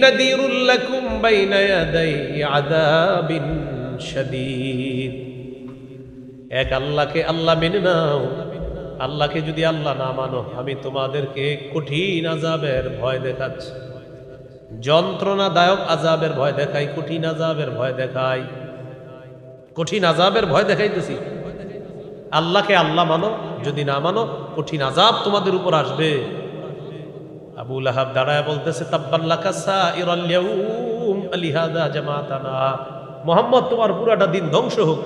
নাযীরুল লাকুম বাইনা ইয়াদাই আযাবিন শাদীদ। এক আল্লাহকে আল্লাহ মেনে নাও, আল্লাহকে যদি আল্লাহ না মানো, আমি তোমাদেরকে কঠিন আযাবের ভয় দেখাচ্ছি, যন্ত্রণাদায়ক আযাবের ভয় দেখাই, কঠিন আযাবের ভয় দেখাই, কঠিন আযাবের ভয় দেখাইতেছি। আল্লাহকে আল্লাহ মানো, যদি না মানো কঠিন আযাব তোমাদের উপর আসবে। আবু লাহাব দাঁড়ায় বলতেছে, তাব্বান লাকা সাইরাল ইয়াউম আলিহাদা জামাতানা। মুহাম্মদ, তোমার পুরাটা দিন ধ্বংস হোক।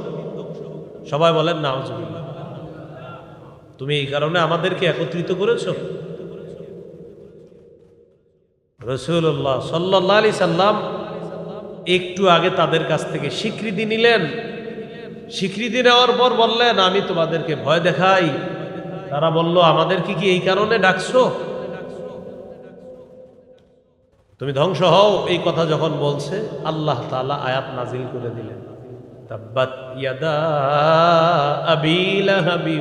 সবাই বলেন নাউজুবিল্লাহ। তুমি এই কারণে আমাদেরকে একত্রিত করেছো। রাসূলুল্লাহ সাল্লাল্লাহু আলাইহি সাল্লাম একটু আগে তাদের কাছ থেকে স্বীকৃতি নিলেন। স্বীকৃতি নেওয়ার পর বললেন, আমি তোমাদেরকে ভয় দেখাই। তারা বলল, আমাদেরকে কি এই কারণে ডাকছো? তুমি ধ্বংস হও। এই কথা যখন বলছে, আল্লাহ তাআলা আয়াত নাজিল করে দিলেন, তাব্বাত ইয়াদা আবি লাহাবি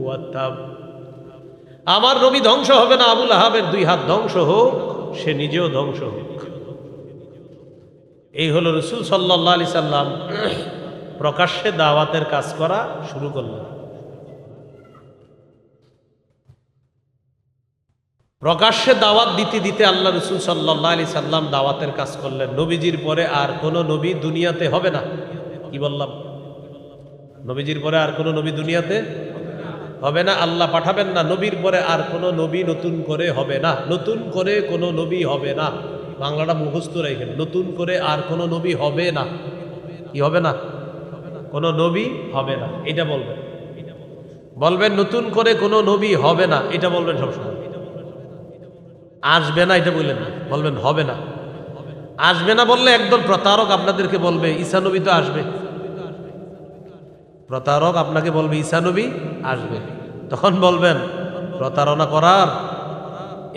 ওয়া তাব। আমার নবী ধ্বংস হবে না, আবু লাহাবের 2 হাত ধ্বংস হোক, সে নিজেও ধ্বংস হোক। এই হলো রাসূল সাল্লাল্লাহু আলাইহি সাল্লাম প্রকাশ্যে দাওয়াতের কাজ করা শুরু করলেন। প্রকাশ্যে দাওয়াত দিতে দিতে আল্লাহ রাসূল সাল্লাল্লাহু আলাইহি সাল্লাম দাওয়াতের কাজ করলেন। নবীজির পরে আর কোনো নবী দুনিয়াতে হবে না। কি বললাম? নবীজির পরে আর কোনো নবী দুনিয়াতে হবে না। আল্লাহ পাঠাবেন না। নবীর পরে আর কোনো নবী নতুন করে হবে না। নতুন করে কোনো নবী হবে না। বাংলাটা মুখস্থ রাখেন, নতুন করে আর কোনো নবী হবে না। কি হবে না? কোনো নবী হবে না, এটা বলবেন। বলবেন নতুন করে কোনো নবী হবে না, এটা বলবেন সবসময়। আসবে না এটা বললেন না, বলবেন হবে না। আসবে না বললে একদল প্রতারক আপনাদেরকে বলবে ঈসা নবী তো আসবে। প্রতারক আপনাকে বলবে ঈসা নবী আসবে, তখন বলবেন প্রতারণা করার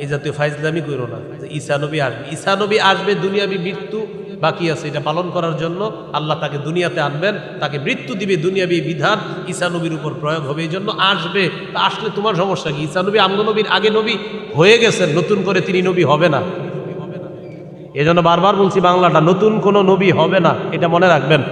এই জাতীয় ফাইজলামি করো না, ঈসা নবী আসবে। ঈসা নবী আসবে, দুনিয়াবী মৃত্যু বাকি আছে, এটা পালন করার জন্য আল্লাহ তাকে দুনিয়াতে আনবেন, তাকে মৃত্যু দিবে, দুনিয়াবী বিধান ঈসা নবীর উপর প্রয়োগ হবে, এই জন্য আসবে। তা আসলে তোমার সমস্যা কি? ঈসা নবী আমগো নবীর আগে নবী হয়ে গেছেন, নতুন করে তিনি নবী হবে না। এজন্য বারবার বলছি বাংলাটা, নতুন কোনো নবী হবে না, এটা মনে রাখবেন।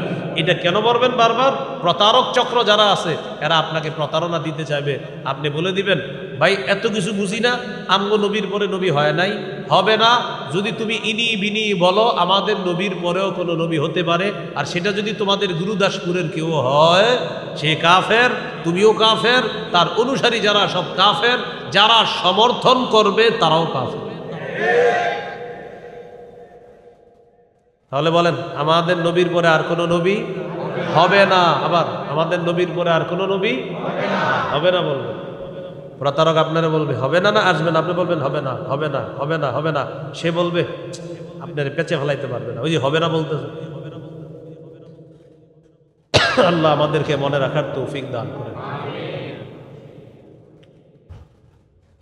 এটা কেন বলবেন বারবার? প্রতারক চক্র যারা আছে এরা আপনাকে প্রতারণা দিতে চাইবে। আপনি বলে দিবেন, ভাই এত কিছু বুঝি না, আমগো নবীর পরে নবী হয় নাই, হবে না। যদি তুমি ইনি বিনি বলো, আমাদের নবীর পরেও কোনো নবী হতে পারে, আর সেটা যদি তোমাদের গুরুদাসপুরের কেউ হয়, সে কাফের, তুমিও কাফের, তার অনুসারী যারা সব কাফের, যারা সমর্থন করবে তারাও কাফের। তাহলে বলেন, আমাদের নবীর পরে আর কোনো নবী হবে না। আবার আমাদের নবীর পরে আর কোনো নবী হবে না বলবে। প্রতারক আপনারা বলবে হবে না, না আসবে না, আপনি বলবেন হবে না, হবে না, হবে না, হবে না। সে বলবে আপনার পেঁচে ফেলাইতে পারবে না, ওই যে হবে না বলতেছে। আল্লাহ আমাদেরকে মনে রাখার তৌফিক দান করেন।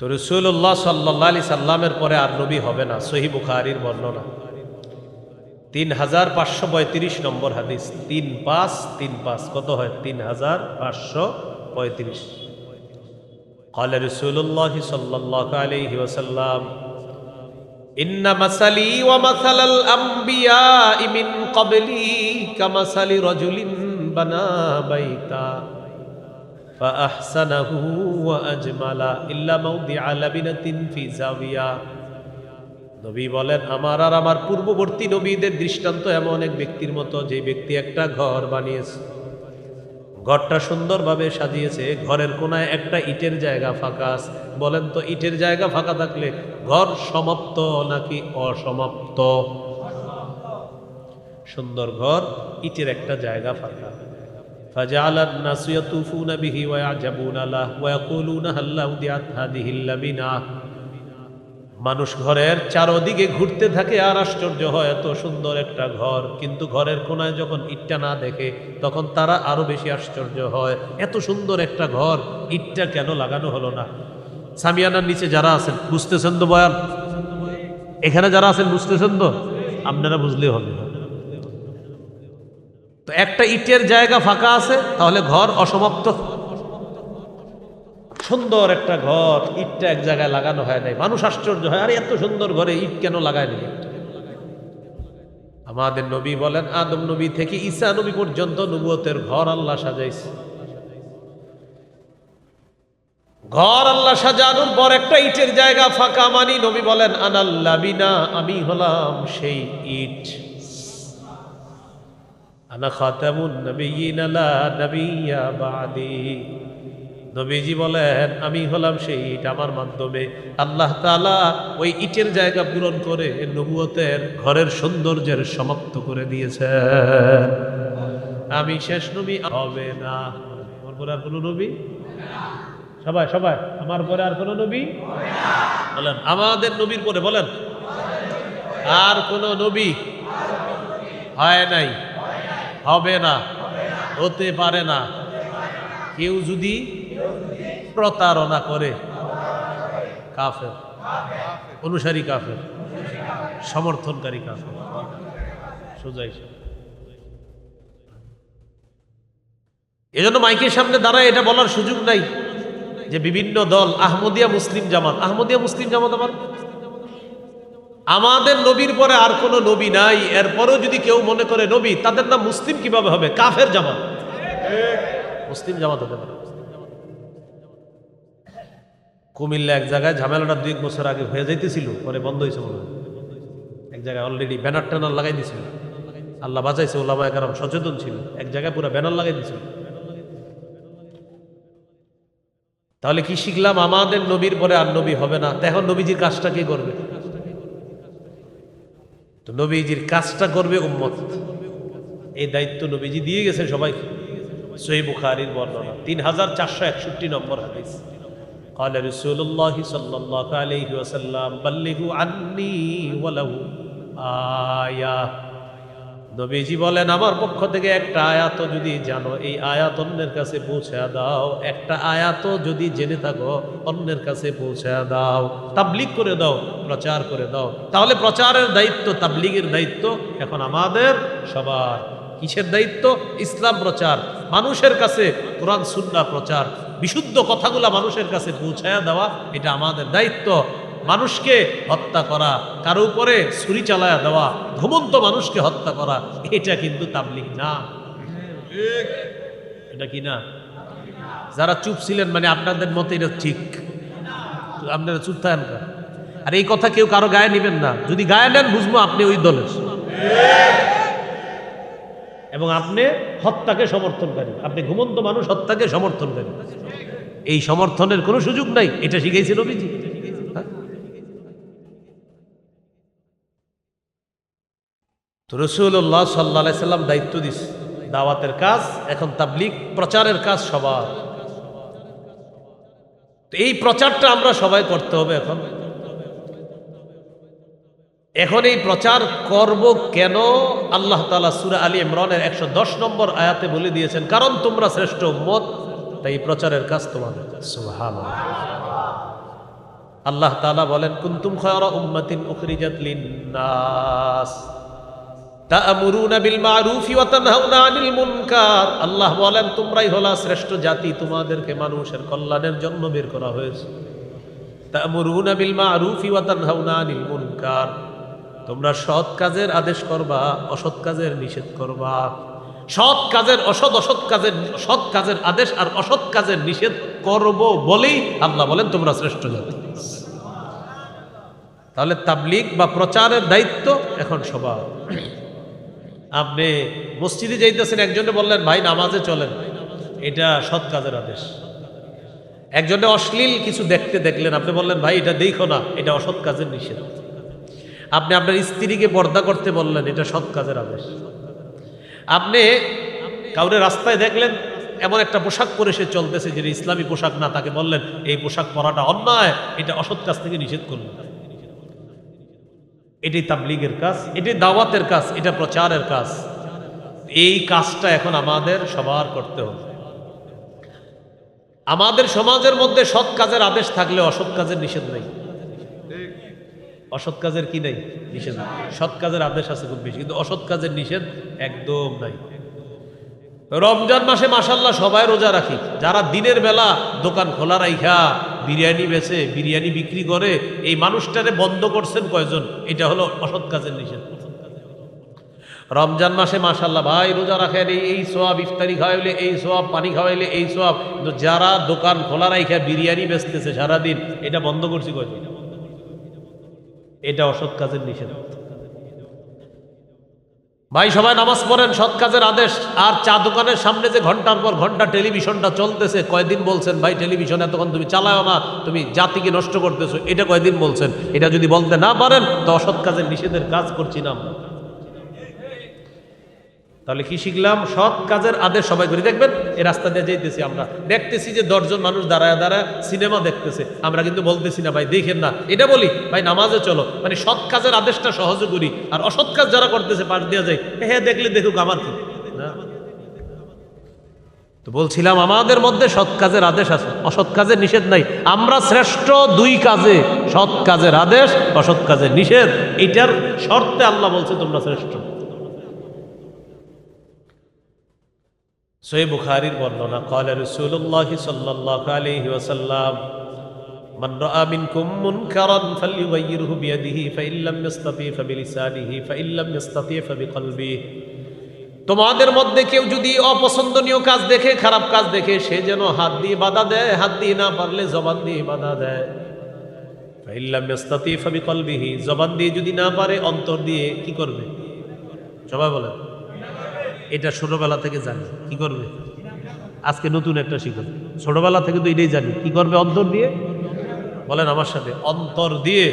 তো রাসূলুল্লাহ সাল্লাল্লাহু আলাইহি সাল্লামের পরে আর নবী হবে না, সহিহ বুখারীর বর্ণনা 3535 নম্বর হাদিস। 3535 কত হয়? 3535। قال رسول الله صلى الله عليه وسلم إن مثلي ومثل الأنبياء من قبلي كمثل رجل بنى بيتا ফাআহসানাহু ওয়া আজমালা ইল্লা মাওদিআ লাবিনাতিন ফি যাওয়িয়া। নবী বলেন, আমার আর আমার পূর্ববর্তী নবীদের দৃষ্টান্ত এমন এক ব্যক্তির মতো, যে ব্যক্তি একটা ঘর বানিয়েছে, ঘরটা সুন্দরভাবে সাজিয়েছে, ঘরের কোনায় একটা ইটের জায়গা ফাঁকা আছে। বলেন তো, ইটের জায়গা ফাঁকা থাকলে ঘর সমাপ্ত নাকি অসমাপ্ত? সুন্দর ঘর, ইটের একটা জায়গা ফাঁকা। ফাজাআলান নাসু ইয়াতুফুনা বিহি ওয়া ইয়াজাবুনা লাহ ওয়া ইয়াকুলুনা হাল্লা উদিয়াত হাদিহিল লাবিনা। মানুষ ঘরের চারদিকে ঘুরতে থাকে আর আশ্চর্য হয়, এত সুন্দর একটা ঘর, কিন্তু ঘরের কোনায় যখন ইটটা না দেখে তখন তারা আরো বেশি আশ্চর্য হয়, এত সুন্দর একটা ঘর, ইটটা কেন লাগানো হলো না? সামিয়ানার নিচে যারা আছেন বুঝতেছেন তো বয়ান? এখানে যারা আছেন বুঝতেছেন তো? আপনারা বুঝলে হবে। তো একটা ইটের জায়গা ফাঁকা আছে, তাহলে ঘর অসমাপ্ত। সুন্দর একটা ঘর, ইটটা এক জায়গায় লাগানো হয় নাই, মানুষ আশ্চর্য হয়, আরে এত সুন্দর ঘরে ইট কেন লাগায়নি? আমাদের নবী বলেন, আদম নবী থেকে ঈসা নবী পর্যন্ত নবুয়তের ঘর আল্লাহ সাজাইছে। ঘর আল্লাহ সাজানোর পর একটা ইটের জায়গা ফাঁকা, মানি নবী বলেন, আনাল লাবিনা, আমি হলাম সেই ইট। আনা খাতামুন নবিয়্যিন লা নবিয়্যা বাদি। নবীজি বলেন, আমি হলাম সেই ইট, আমার মাধ্যমে আল্লাহ তাআলা ওই ইটের জায়গা পূরণ করে নবুয়তের ঘরের সৌন্দর্যের সমাপ্ত করে দিয়েছে। আমি শেষ নবী হবে না। আমার পরে আর কোনো নবী? সবাই সবাই, আমার পরে আর কোনো নবী? বলেন, আমাদের নবীর পরে বলেন, আর কোনো নবী হয় নাই, হবে না, হতে পারে না। কেউ যদি প্রতারণা করে, কাফের, অনুসারী কাফের, সমর্থনকারী কাফের, সোজাই। এজন্য মাইকের সামনে দাঁড়ায় এটা বলার সুযোগ নাই যে বিভিন্ন দল, আহমদিয়া মুসলিম জামাত, আহমদিয়া মুসলিম জামাত আমাদের নবীর পরে আর কোনো নবী নাই, এরপরেও যদি কেউ মনে করে নবী, তাদের নাম মুসলিম কিভাবে হবে? কাফের জামাত, মুসলিম জামাত হতে পারে। কুমিল্লা এক জায়গায় ঝামেলাটা 2-1 বছর আগে হয়ে যাইতেছিল, পরে বন্ধ হয়েছে মনে হয়। এক জায়গায় অলরেডি ব্যানার ট্যানার লাগাই দিয়েছিল, আল্লাহ বাঁচাইছে, ওলামায়ে কেরাম সচেতন ছিল, এক জায়গায় পুরো ব্যানার লাগাই দিয়েছিল। তাহলে কি শিখলাম? আমাদের নবীর পরে আর নবী হবে না। তো এখন নবীজির কাজটা কে করবে? তো নবীজির কাজটা করবে উম্মত। এই দায়িত্ব নবীজি দিয়ে গেছেন সবাইকে। সহিহ বুখারীর বর্ণনা 3461 নম্বর হাদিস। قال رسول الله صلى الله عليه وسلم بلغوا عني ولو آية। নবীজি বলেন, আমার পক্ষ থেকে একটা আয়াত যদি জানো, এই আয়াত অন্যের কাছে পৌঁছে দাও। একটা আয়াত যদি জেনে থাকো, অন্যের কাছে পৌঁছে দাও, তাবলীগ করে দাও, প্রচার করে দাও। তাহলে প্রচারের দায়িত্ব, তাবলীগের দায়িত্ব এখন আমাদের সবার। কিসের দায়িত্ব? ইসলাম প্রচার, মানুষের কাছে কোরআন সুন্নাহ প্রচার, বিশুদ্ধ কথাগুলা মানুষের কাছে পৌঁছায়া দেওয়া, এটা আমাদের দায়িত্ব। মানুষকে হত্যা করা, কারো উপরে ছুরি চালায়া দেওয়া, ঘুমন্ত মানুষকে হত্যা করা, এটা কিন্তু তাবলীগ না। এটা কি না? যারা চুপ ছিলেন, মানে আপনাদের মতে এটা ঠিক, আপনারা চুপ থাকেন না। আর এই কথা কেউ কারো গায়ে নেবেন না। যদি গায়ে নেন, বুঝবো আপনি ওই দলের, এবং আপনি হত্যাকে সমর্থনকারী, আপনি ঘুমন্ত মানুষ হত্যাকে সমর্থনকারী। এই সমর্থনের কোনো সুযোগ নাই। এটা শিখাইছে নবীজি। তো রাসূলুল্লাহ সাল্লাল্লাহু আলাইহি সাল্লাম দায়িত্ব দিছে, দাওয়াতের কাজ, এখন তাবলীগ প্রচারের কাজ সবার। তো এই প্রচারটা আমরা সবাই করতে হবে। এখন এই প্রচার করব কেন? আল্লাহ তাআলা সূরা আলী ইমরানের 110 নম্বর আয়াতে বলে দিয়েছেন, কারণ তোমরা শ্রেষ্ঠ উম্মত, তাই প্রচারের কাজ তোমাদের। সুবহানাল্লাহ। আল্লাহ তাআলা বলেন, কুনতুম খায়রা উম্মাতিন উখরিজাত লিন-নাস তা'মুরুনা বিল মা'রুফি ওয়া তানহাউনা আনিল মুনকার। আল্লাহ বলেন, তোমরাই হলা শ্রেষ্ঠ জাতি, তোমাদেরকে মানুষের কল্যাণের জন্য বের করা হয়েছে। তা'মুরুনা বিল মা'রুফি ওয়া তানহাউনা আনিল মুনকার, তোমরা সৎ কাজের আদেশ করবা, অসৎ কাজের নিষেধ করবা। সৎ কাজের অসৎ কাজের সৎ কাজের আদেশ আর অসৎ কাজের নিষেধ করব বলেই আল্লাহ বলেন তোমরা শ্রেষ্ঠ জাতি। তাহলে তাবলীগ বা প্রচারের দায়িত্ব এখন সবার। আপনি মসজিদে যাইতেছেন, একজনে বললেন ভাই নামাজে চলেন, এটা সৎ কাজের আদেশ। একজনে অশ্লীল কিছু দেখতে দেখলেন, আপনি বললেন ভাই এটা দেখো না, এটা অসৎ কাজের নিষেধ। আপনি আপনার স্ত্রীকে পর্দা করতে বললেন, এটা সৎ কাজের আদেশ। আপনি কাউরে রাস্তায় দেখলেন এমন একটা পোশাক পরে সে চলতেছে যেটা ইসলামী পোশাক না, তাকে বললেন এই পোশাক পরাটা অন্যায়, এটা অসৎ কাজ থেকে নিষেধ করলেন। এটাই তাবলীগের কাজ, এটাই দাওয়াতের কাজ, এটা প্রচারের কাজ। এই কাজটা এখন আমাদের সবার করতে হবে। আমাদের সমাজের মধ্যে সৎ কাজের আদেশ থাকলে অসৎ কাজের নিষেধ নেই। অসৎ কাজের কি নেই? নিষেধ। সৎ কাজের আদেশ আছে খুব বেশি, কিন্তু অসৎ কাজের নিষেধ একদম নাই। রমজান মাসে মাশাআল্লাহ সবাই রোজা রাখি, যারা দিনের বেলা দোকান খোলা রাইখা বিরিয়ানি বেচে, বিরিয়ানি বিক্রি করে, এই মানুষটারে বন্ধ করছেন কয়জন? এটা হলো অসৎ কাজের নিষেধ। রমজান মাসে মাশাআল্লাহ ভাই রোজা রাখেন, এই সোয়াব, ইফতারি খাওয়াইলে এই সোয়াব, পানি খাওয়াইলে এই সোয়াব, কিন্তু যারা দোকান খোলা রাইখা বিরিয়ানি বেচতেছে সারাদিন, এটা বন্ধ করছি কয়জন? এটা অসৎ কাজের নিষেধ। ভাই সবাই নামাজ পড়েন, সৎ কাজের আদেশ। আর চা দোকানের সামনে যে ঘন্টার পর ঘন্টা টেলিভিশনটা চলতেছে, কয়দিন বলছেন ভাই টেলিভিশন এতক্ষণ তুমি চালাও না, তুমি জাতিকে নষ্ট করতেছো, এটা কয়দিন বলছেন? এটা যদি বলতে না পারেন তো অসৎ কাজের নিষেধের কাজ করছি না আমরা। তাহলে কি শিখলাম? সৎ কাজের আদেশ সবাই করি। দেখবেন এই রাস্তা দিয়ে যাইতেছি, আমরা দেখতেছি যে 10 জন মানুষ দাঁড়ায় দাঁড়ায় সিনেমা দেখতেছে, আমরা কিন্তু বলতেছি না ভাই দেখেন না, এটা বলি ভাই নামাজে চলো। মানে সৎ কাজের আদেশটা সহজে করি, আর অসৎ কাজ যারা করতেছে পাশ দিয়ে যায়, হ্যাঁ দেখলে দেখুক, আমার কি না। তো বলছিলাম আমাদের মধ্যে সৎ কাজের আদেশ আছে, অসৎ কাজের নিষেধ নাই। আমরা শ্রেষ্ঠ দুই কাজে, সৎ কাজের আদেশ, অসৎ কাজের নিষেধ। এটার শর্তে আল্লাহ বলছে তোমরা শ্রেষ্ঠ। সহিহ বুখারীর বর্ণনা, قال رسول الله صلى الله عليه وسلم من رأى منكم منكرا فليغيره بيده فإن لم يستطع فبلسانه فإن لم يستطع فبقلبه। তোমাদের মধ্যে কেউ যদি অপছন্দনীয় কাজ দেখে, খারাপ কাজ দেখে, সে যেন হাত দিয়ে বাধা দেয়, হাত দিয়ে না পারলে জবান দিয়ে বাধা দেয়। فإن لم يستطع فبقلبه, জবান দিয়ে যদি না পারে অন্তর দিয়ে কি করবে? সবাই বলে এটা ছোটবেলা থেকে জানি কি করবে। আজকে নতুন একটা শিখুন, ছোটবেলা থেকে তো এটাই জানি কি করবে। অন্তর দিয়ে বলেন আমার সাথে, অন্তর দিয়ে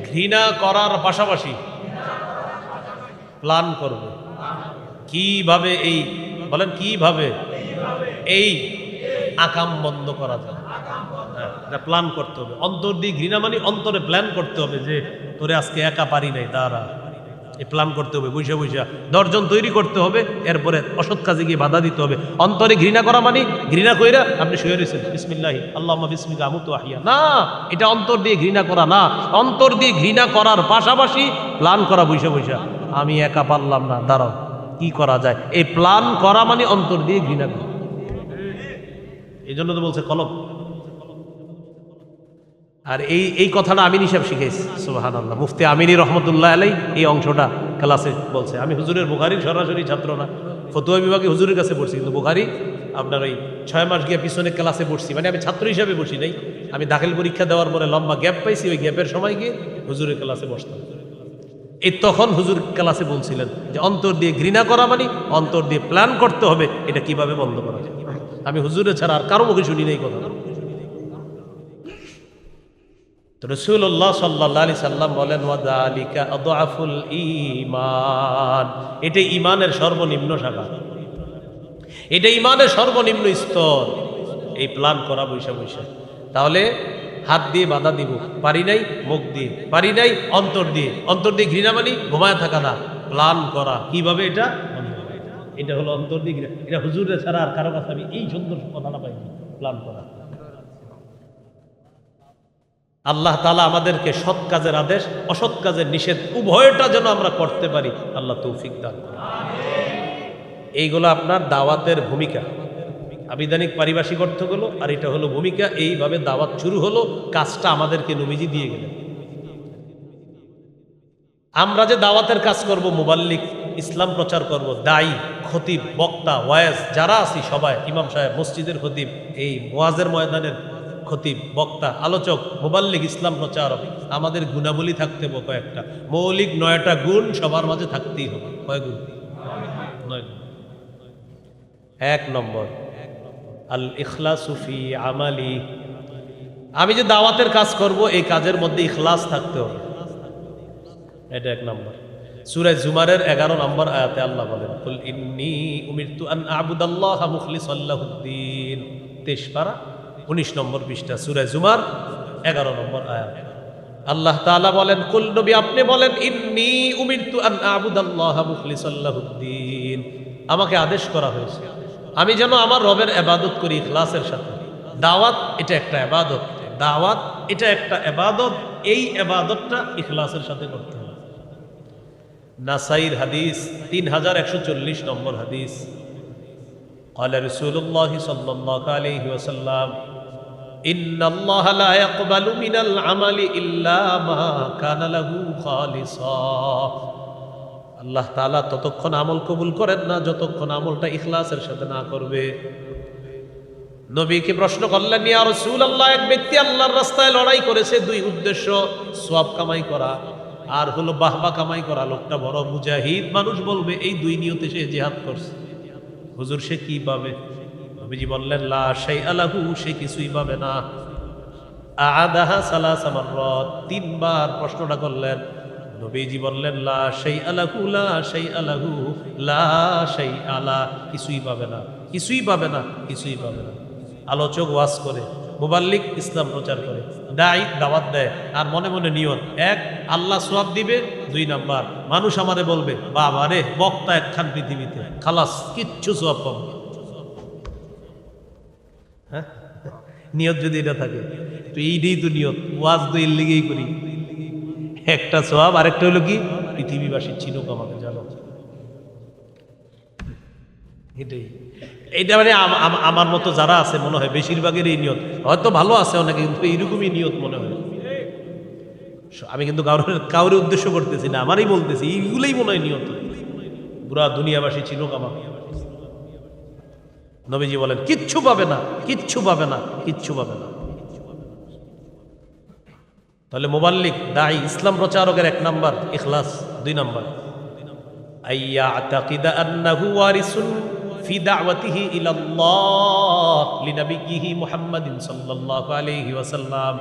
ঘৃণা করার পাশাপাশি প্ল্যান করবে কিভাবে, এই বলেন কিভাবে এই আকাম বন্ধ করা যায়। হ্যাঁ, প্ল্যান করতে হবে। অন্তর দিয়ে ঘৃণা মানে অন্তরে প্ল্যান করতে হবে যে তোরে আজকে একা পারি নাই, দাঁড়া, এই প্ল্যান করতে হবে। বৈশা বৈশা 10 জন তৈরি করতে হবে, এরপরে অসৎ কাজে গিয়ে বাধা দিতে হবে। অন্তরে ঘৃণা করা মানে ঘৃণা কইরা আপনি শুয়ে রয়েছেন, বিসমিল্লাহি আল্লাহুম্মা বিসমিকা আমুতু আহিয়া, না, এটা অন্তর দিয়ে ঘৃণা করা না। অন্তর দিয়ে ঘৃণা করার পাশাপাশি প্ল্যান করা, বৈশা বৈশা আমি একা পারলাম না, দাঁড়াও কি করা যায়। এই প্ল্যান করা মানে অন্তর দিয়ে ঘৃণা করা। এই জন্য তো বলছে কলম। আর এই কথাটা আমিন হিসাব শিখেছি, সুবহানাল্লাহ। মুফতি আমিনী রহমতুল্লাহ আলাই এই অংশটা ক্লাসে বলছে। আমি হুজুরের বুখারীর সরাসরি ছাত্র না, ফতোয়া বিভাগে হুজুরের কাছে পড়ছি, কিন্তু বুখারী আপনার ওই 6 মাস গিয়ে পিছনে ক্লাসে পড়ছি। মানে আমি ছাত্র হিসাবে বসি নাই, আমি দাখিল পরীক্ষা দেওয়ার পরে লম্বা গ্যাপ পাইছি, ওই গ্যাপের সময় গিয়ে হুজুরের ক্লাসে বসতাম। এই তখন হুজুর ক্লাসে বলছিলেন যে অন্তর দিয়ে ঘৃণা করা মানে অন্তর দিয়ে প্ল্যান করতে হবে এটা কিভাবে বন্ধ করা যায়। আমি হুজুরের ছাড়া আর কারো মুখে শুনি নাই কথা। তো রাসূলুল্লাহ সাল্লাল্লাহু আলাইহি সাল্লাম বলেন ওয়াযালিকা আদআফুল ঈমান, এটা ঈমানের সর্বনিম্ন শাখা, এটা ঈমানের সর্বনিম্ন স্তর। এই প্ল্যান করা বৈশা বৈশা, তাহলে হাত দিয়ে বাধা দিব পারি নাই, মুখ দিয়ে পারি নাই, অন্তর দিয়ে, অন্তর দিয়ে ঘৃণা মানে ঘুমায় থাকা না, প্ল্যান করা কিভাবে এটা, এটা হলো অন্তর দিয়ে ঘৃণা। এটা হুজুরের ছাড়া আর কারো কাছে আমি এই সুন্দর কথাটা পাইনি, প্ল্যান করা। আল্লাহ তাআলা আমাদেরকে সৎ কাজের আদেশ, অসৎ কাজের নিষেধ উভয়টা যেন আমরা করতে পারি, আল্লাহ তৌফিক দান করুন। এইগুলো আপনার দাওয়াতের ভূমিকা, আবিধানিক পারিভাষিক অর্থগুলো, আর এটা হলো ভূমিকা। এইভাবে দাওয়াত শুরু হলো, কাজটা আমাদেরকে নবীজি দিয়ে গেলেন। আমরা যে দাওয়াতের কাজ করব, মুবাল্লিগ ইসলাম প্রচার করব, দায়ী, খতিব, বক্তা, ওয়াজ যারা আছি সবাই, ইমাম সাহেব, মসজিদের খতিব, এই ওয়াজের ময়দানের খতিব, বক্তা, আলোচক, মুবাল্লিগ, ইসলাম প্রচারক, আমাদের গুণাবলী থাকতে হবে কয়েকটা, মৌলিক 9টা গুণ সবার মাঝে থাকতেই হবে। কয় গুণ? 9 গুণ। 1 নম্বর আল ইখলাসু ফি আমালি, আমি যে দাওয়াতের কাজ করব এই কাজের মধ্যে ইখলাস থাকতে হবে, এটা 1 নম্বর। সূরা জুমারের 11 নম্বর আয়াতে আল্লাহ বলেন, কুল ইন্নী উমিরতু আন আ'বুদাল্লাহা মুখলিসাল লাহুদ্দিন, 23 পারা 19 নম্বর পৃষ্ঠা, সূরা জুমার 11 নম্বর আয়াত। আল্লাহ তাআলা বলেন, কুল নবী আপনি বলেন, ইন্নী উমিরতু আন আ'বুদাল্লাহা মুখলিসাল লাহুদ্দিন, আমাকে আদেশ করা হয়েছে আমি যেন আমার রবের ইবাদত করি ইখলাসের সাথে। দাওয়াত এটা একটা ইবাদত, দাওয়াত এটা একটা ইবাদত, এই ইবাদতটা ইখলাসের সাথে করতে হবে। নাসাইর হাদিস 3140 নম্বর হাদিস, قال رسول الله صلى الله عليه وسلم إن الله لا يقبل من العمل إلا ما كان له خالصا, আল্লাহ তাআলা ততক্ষণ আমল কবুল করেন না যতক্ষণ আমলটা ইখলাসের সাথে না করবে। নবীকে প্রশ্ন করলেন, ইয়া রাসূলুল্লাহ, এক ব্যক্তি আল্লাহর রাস্তায় লড়াই করেছে, 2 উদ্দেশ্য, সওয়াব কামাই করা আর হলো বাহবা কামাই করা, লোকটা বড় মুজাহিদ, মানুষ বলবে এই 2 নিয়তে সে জিহাদ করছে, হুজুর সে কি পাবে? নবীজি বললেন, লা শাইআ লাহু, সে কিছুই পাবে না। আ'আদাহা সালাসা মাররাত, 3 বার প্রশ্নটা করলেন। নবীজি বললেন, লা শাইআ লাহু, লা শাইআ লাহু, লা শাইআ লা, কিছুই পাবে না, কিছুই পাবে না, কিছুই পাবে না। আলোচক ওয়াজ করে, মুবাল্লিগ ইসলাম প্রচার করে, দায়ী দাওয়াত দেয়, আর মনে মনে নিয়ত, 1 আল্লাহ সওয়াব দিবে, 2 নাম্বার মানুষ আমারে বলবে বাবা রে বক্তা একখান পৃথিবীতে, খালাস, কিচ্ছু সওয়াব পাবো। হ্যাঁ, নিয়ত যদি এটা থাকে তো এইটাই তো নিয়ত, ওয়াজ তো এর লিগেই করি, একটা সওয়াব, আরেকটা হলো কি পৃথিবীবাসী চিনুক আমাকে, জানো এটাই। এইটা মানে আমার মতো যারা আছে মনে হয় বেশিরভাগের এই নিয়ত, হয়তো ভালো আছে অনেকে, কিন্তু এইরকমই নিয়ত মনে হয়। আমি কিন্তু কাউরে উদ্দেশ্য করতেছি না, আমারই বলতেছি, এইগুলোই মনে হয় নিয়ত, পুরা দুনিয়াবাসী চিনুক আমাকে। নবীজি বলেন, কিচ্ছু পাবে না, কিচ্ছু পাবে না, কিচ্ছু পাবে না। তাহলে মুবাল্লিগ, দায়ী, ইসলাম প্রচারকের 1 নাম্বার ইখলাস, 2 নাম্বার আইয়া আতাকিদা আন্নাহু ওয়ারিসুন ফি দাওয়াতিহি ইলাল্লাহ লিনাবিয়িহি মুহাম্মাদিন সাল্লাল্লাহু আলাইহি ওয়াসাল্লাম,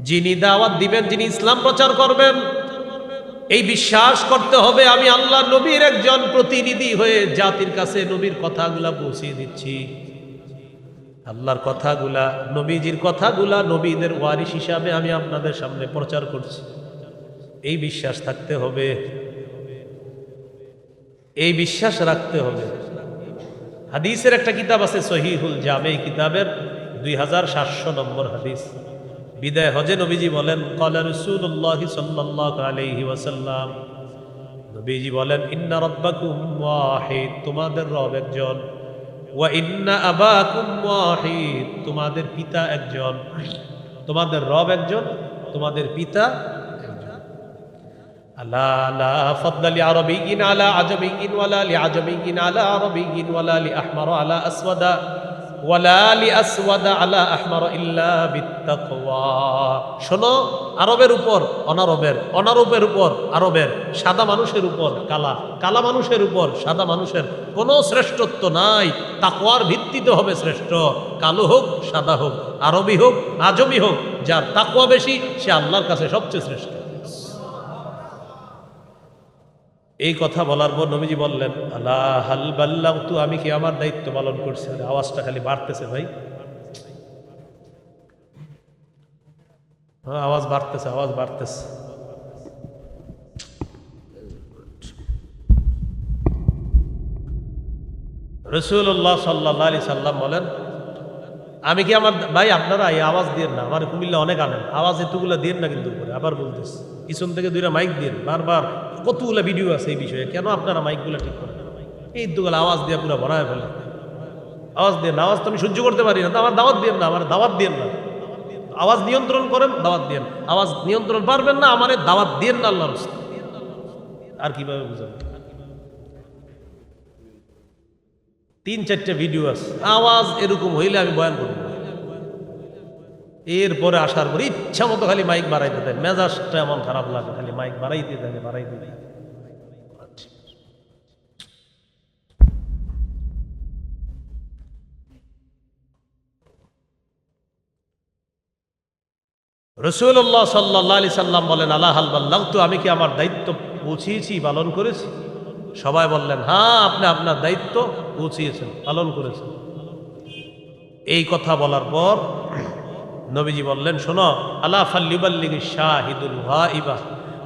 যিনি দাওয়াত দিবেন, যিনি ইসলাম প্রচার করবেন, এই বিশ্বাস করতে হবে আমি আল্লাহ নবীর একজন প্রতিনিধি হয়ে জাতির কাছে নবীর কথাগুলা পৌঁছিয়ে দিচ্ছি, আল্লাহর কথাগুলা, নবীজির কথাগুলা, নবীদের ওয়ারিস হিসাবে আমি আপনাদের সামনে প্রচার করছি, এই বিশ্বাস থাকতে হবে, এই বিশ্বাস রাখতে হবে। হাদিসের একটা কিতাব আছে সহিহুল জামে, এই কিতাবের 2700 নম্বর হাদিস। বিদায় হজে নবীজি বলেন, ক্বালা রাসূলুল্লাহ সাল্লাল্লাহু আলাইহি ওয়াসাল্লাম, নবীজি বলেন, ইন্না রাব্বাকুম ওয়াহিদ, তোমাদের রব একজন, ওয়া ইন্না আবাকুম ওয়াহিদ, তোমাদের পিতা একজন, তোমাদের রব একজন, তোমাদের পিতা একজন। আলা লা ফাদলা লিআরাবিয়্যিন আলা আজমিয়্যিন ওয়ালা লিআজমিয়্যিন আলা আরাবিয়্যিন ওয়ালা লিআহমার আলা আসওয়াদা ওয়ালা লিআসওয়াদা আলা আহমার ইল্লা বিত্তাকওয়া। শোনো, আরবের উপর অনারবের, অনারবের উপর আরবের, সাদা মানুষের উপর কালা, কালা মানুষের উপর সাদা মানুষের কোনো শ্রেষ্ঠত্ব নাই, তাকওয়ার ভিত্তিতে হবে শ্রেষ্ঠ, কালো হোক সাদা হোক, আরবি হোক আজমি হোক, যার তাকওয়া বেশি সে আল্লাহর কাছে সবচেয়ে শ্রেষ্ঠ। এই কথা বলার পর নবীজি বললেন, আলা হাল বাল্লাগতু, আমি কি আমার দায়িত্ব পালন করছি? আওয়াজটা খালি বাড়তেছে ভাই, আওয়াজ বাড়তেছে, আওয়াজ বাড়তেছে। রাসূলুল্লাহ সাল্লাল্লাহু আলাইহি সাল্লাম বলেন, আমি কি আমার, ভাই আপনারা এই আওয়াজ দিয়েন না, আমার কুমিল্লা অনেক আনেন, আওয়াজ এতগুলা দিয়েন না কিন্তু উপরে, আবার বলতেছি পিছন থেকে 2টা মাইক দিন, বারবার কতগুলা ভিডিও আছে এই বিষয়ে, কেন আপনারা মাইকগুলো ঠিক করেন? এই দুগুলো আওয়াজ দিয়ে পুরো ভরায় ফেলে, আওয়াজ দিয়ে না, আওয়াজ তো আমি সহ্য করতে পারি না, তো আমার দাওয়াত দিয়েন না, আমার দাওয়াত দিয়েন না, আওয়াজ নিয়ন্ত্রণ করেন, দাওয়াত দিয়েন, আওয়াজ নিয়ন্ত্রণ পারবেন না, আমার দাওয়াত দিয়েন না আল্লাহর রাস্তায়। আর কিভাবে বুঝাবো? 3-4টা ভিডিও আছে, আওয়াজ এরকম হইলে আমি বয়ান করব। এরপরে আসার পরে ইচ্ছা মতো খালি মাইক বাড়াইতে দেয়, মেজাজটা এমন খারাপ লাগে, খালি মাইক বাড়াইতে থাকে, বাড়াইতে থাকে। রাসূলুল্লাহ সাল্লাল্লাহু আলাইহি সাল্লাম বলেন, আলা হাল বাল্লাগতু, আমি কি আমার দায়িত্ব পৌঁছিয়েছি, পালন করেছি? সবাই বললেন, হ্যাঁ, আপনি আপনার দায়িত্ব পৌঁছিয়েছেন, পালন করেছেন। এই কথা বলার পর নবীজি বললেন, শোনো, আলা ফাল্লিবাল্লিগিশ শাহিদুল গায়বা,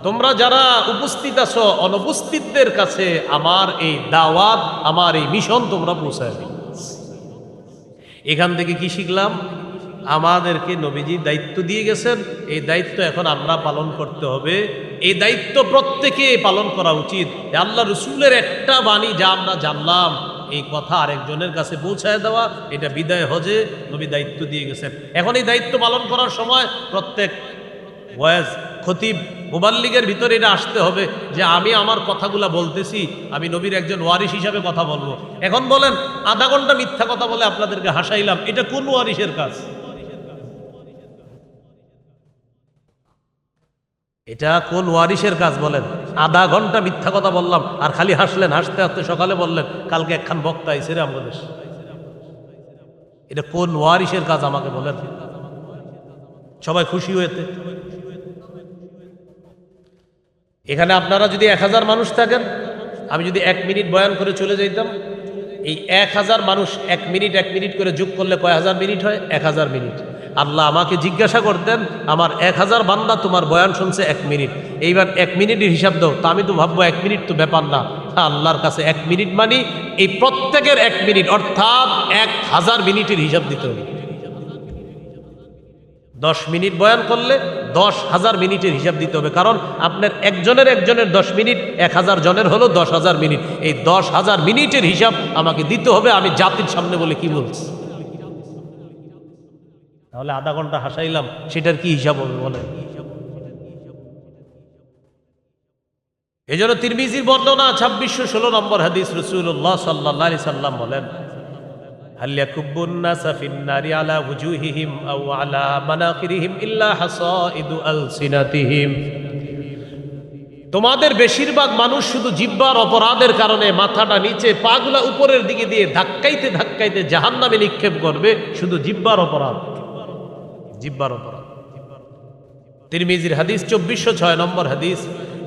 তোমরা যারা উপস্থিত আছো, অনুপস্থিতদের কাছে আমার এই দাওয়াত, আমার এই মিশন তোমরা পৌঁছায় দিও। এখান থেকে কি শিখলাম? আমাদেরকে নবীজি দায়িত্ব দিয়ে গেছেন, এই দায়িত্ব এখন আমরা পালন করতে হবে। এই দায়িত্ব প্রত্যেকে পালন করা উচিত। আল্লাহ রসুলের একটা বাণী যা আমরা জানলাম, এই কথা আরেকজনের কাছে পৌঁছায় দেওয়া, এটা বিদায় হজে নবী দায়িত্ব দিয়ে গেছেন। এখন এই দায়িত্ব পালন করার সময় প্রত্যেক ওয়াজ, খতিব, মুবাল্লিগের ভিতরে এটা আসতে হবে যে আমি আমার কথাগুলা বলতেছি, আমি নবীর একজন ওয়ারিস হিসাবে কথা বলবো। এখন বলেন, আধা ঘন্টা মিথ্যা কথা বলে আপনাদেরকে হাসাইলাম, এটা কোন ওয়ারিসের কাজ? এটা কোন ওয়ারিসের কাজ বলেন? আধা ঘন্টা মিথ্যা কথা বললাম আর খালি হাসলেন, হাসতে হাসতে সকালে বললেন কালকে একখান বক্তা আইছে রে আমাদের। এটা কোন ওয়ারিসের কাজ আমাকে বলেন? সবাই খুশি হয়েছে। এখানে আপনারা যদি 1000 মানুষ থাকেন, আমি যদি 1 মিনিট বয়ান করে চলে যাইতাম, এই 1000 মানুষ 1 মিনিট করে যোগ করলে কয় হাজার মিনিট হয়? 1000 মিনিট। আল্লাহ আমাকে জিজ্ঞাসা করতেন, আমার 1000 বান্দা তোমার বয়ান শুনছে 1 মিনিট, এইবার 1 মিনিটের হিসাব দাও। তা আমি তো ভাববো 1 মিনিট তো ব্যাপার না। আল্লাহর কাছে 1 মিনিট মানে এই প্রত্যেকের 1 মিনিট, অর্থাৎ 1000 মিনিটের হিসাব দিতে হবে। 10 মিনিট বয়ান করলে 10,000 মিনিটের হিসাব দিতে হবে, কারণ আপনার একজনের 10 মিনিট, 1000 জনের হলো 10,000 মিনিট। এই 10,000 মিনিটের হিসাব আমাকে দিতে হবে। আমি জাতির সামনে বলে কি বলছি? তাহলে আধা ঘন্টা হাসাইলাম, সেটার কি হিসাব হবে বলেন? এই জন্য তিরমিজির বর্ণনা 2616 নম্বর হাদিস, রাসূলুল্লাহ সাল্লাল্লাহু আলাইহি সাল্লাম বলেন, হাল ইয়াকুব্বুন নাসা ফিন-নারি আলা ওয়ুজুহিহিম আও আলা মানাখিরিহিম ইল্লা হাসাইদু আলসিনাতিহিম। তোমাদের বেশিরভাগ মানুষ শুধু জিহ্বার অপরাধের কারণে মাথাটা নিচে, পাগুলা উপরের দিকে দিয়ে ধাক্কাইতে ধাক্কাইতে জাহান্নামে নিক্ষেপ করবে, শুধু জিহ্বার অপরাধ, জিহ্বার অপরাধ। তিরমিজির হাদিস 2406 নম্বর হাদিস,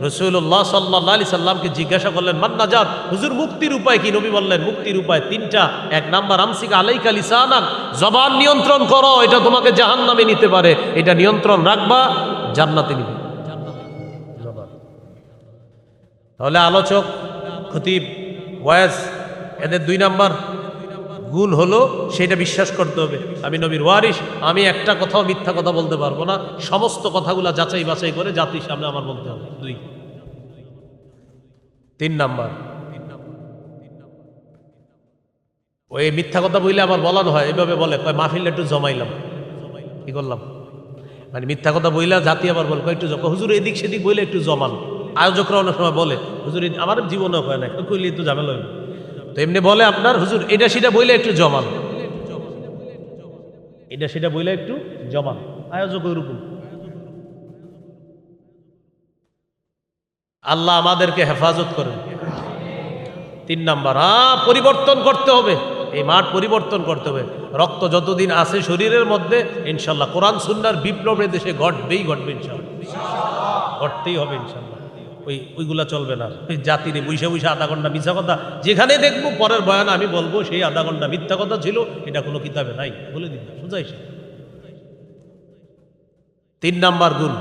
রাসূলুল্লাহ সাল্লাল্লাহু আলাইহি সাল্লামকে জিজ্ঞাসা করলেন, মান নাজাত, হুজুর মুক্তির উপায় কি? নবী বললেন, মুক্তির উপায় 3টা। 1 নাম্বার, আমসিকা আলাইকা লিসানাক, জবান নিয়ন্ত্রণ করো, এটা তোমাকে জাহান্নামে নিতে পারে, এটা নিয়ন্ত্রণ রাখবা, জান্নাতে নিবে। তাহলে আলোচক, খতিব, ওয়াজ, এদের 2 নাম্বার গুণ হলো সেটা বিশ্বাস করতে হবে, আমি নবীর ওয়ারিস, আমি একটা কথাও মিথ্যা কথা বলতে পারবো না, সমস্ত কথাগুলা যাচাই বাছাই করে জাতির সামনে আমার বলতে হবে। 2। 3 নাম্বার, ওই মিথ্যা কথা বললে আমার বলানো হয়, এভাবে বলে, কয় মাহফিলটা একটু জমাইলাম, কি করলাম, মানে মিথ্যা কথা বইলা জাতি আবার বল, কয় একটু হুজুর এদিক সেদিক বইলে একটু জমান। আয়োজকরা অনেক সময় বলে, হুজুর আমার জীবনেও হয় না, কইলে একটু ঝামেলা হয়। তো এমনি বলে আপনার, হুজুর এটা সেটা বইলে একটু জমান, এটা সেটা বইলে একটু জমান, আয়োজক ওইরকম। আল্লাহ আমাদেরকে হেফাজত করেন। 3 নাম্বার, পরিবর্তন করতে হবে, এই মাঠ পরিবর্তন করতে হবে। রক্ত যতদিন আছে শরীরের মধ্যে, ইনশাল্লাহ কোরআন সুন্নাহর বিপ্লবে দেশে ঘটবেই ঘটবে, ইনশাল্লাহ ঘটতেই হবে, ইনশাল্লাহ। ওইগুলা চলবে না। ওই জাতির বৈশা বৈশা আধা ঘন্টা মিথ্যা কথা, যেখানে দেখবো পরের বয়ান আমি বলবো সেই আধা ঘন্টা মিথ্যা কথা ছিল, এটা কোনো কিতাবে নাই, বলে দিন, সোজা হিসাব। 3 নাম্বার গুণ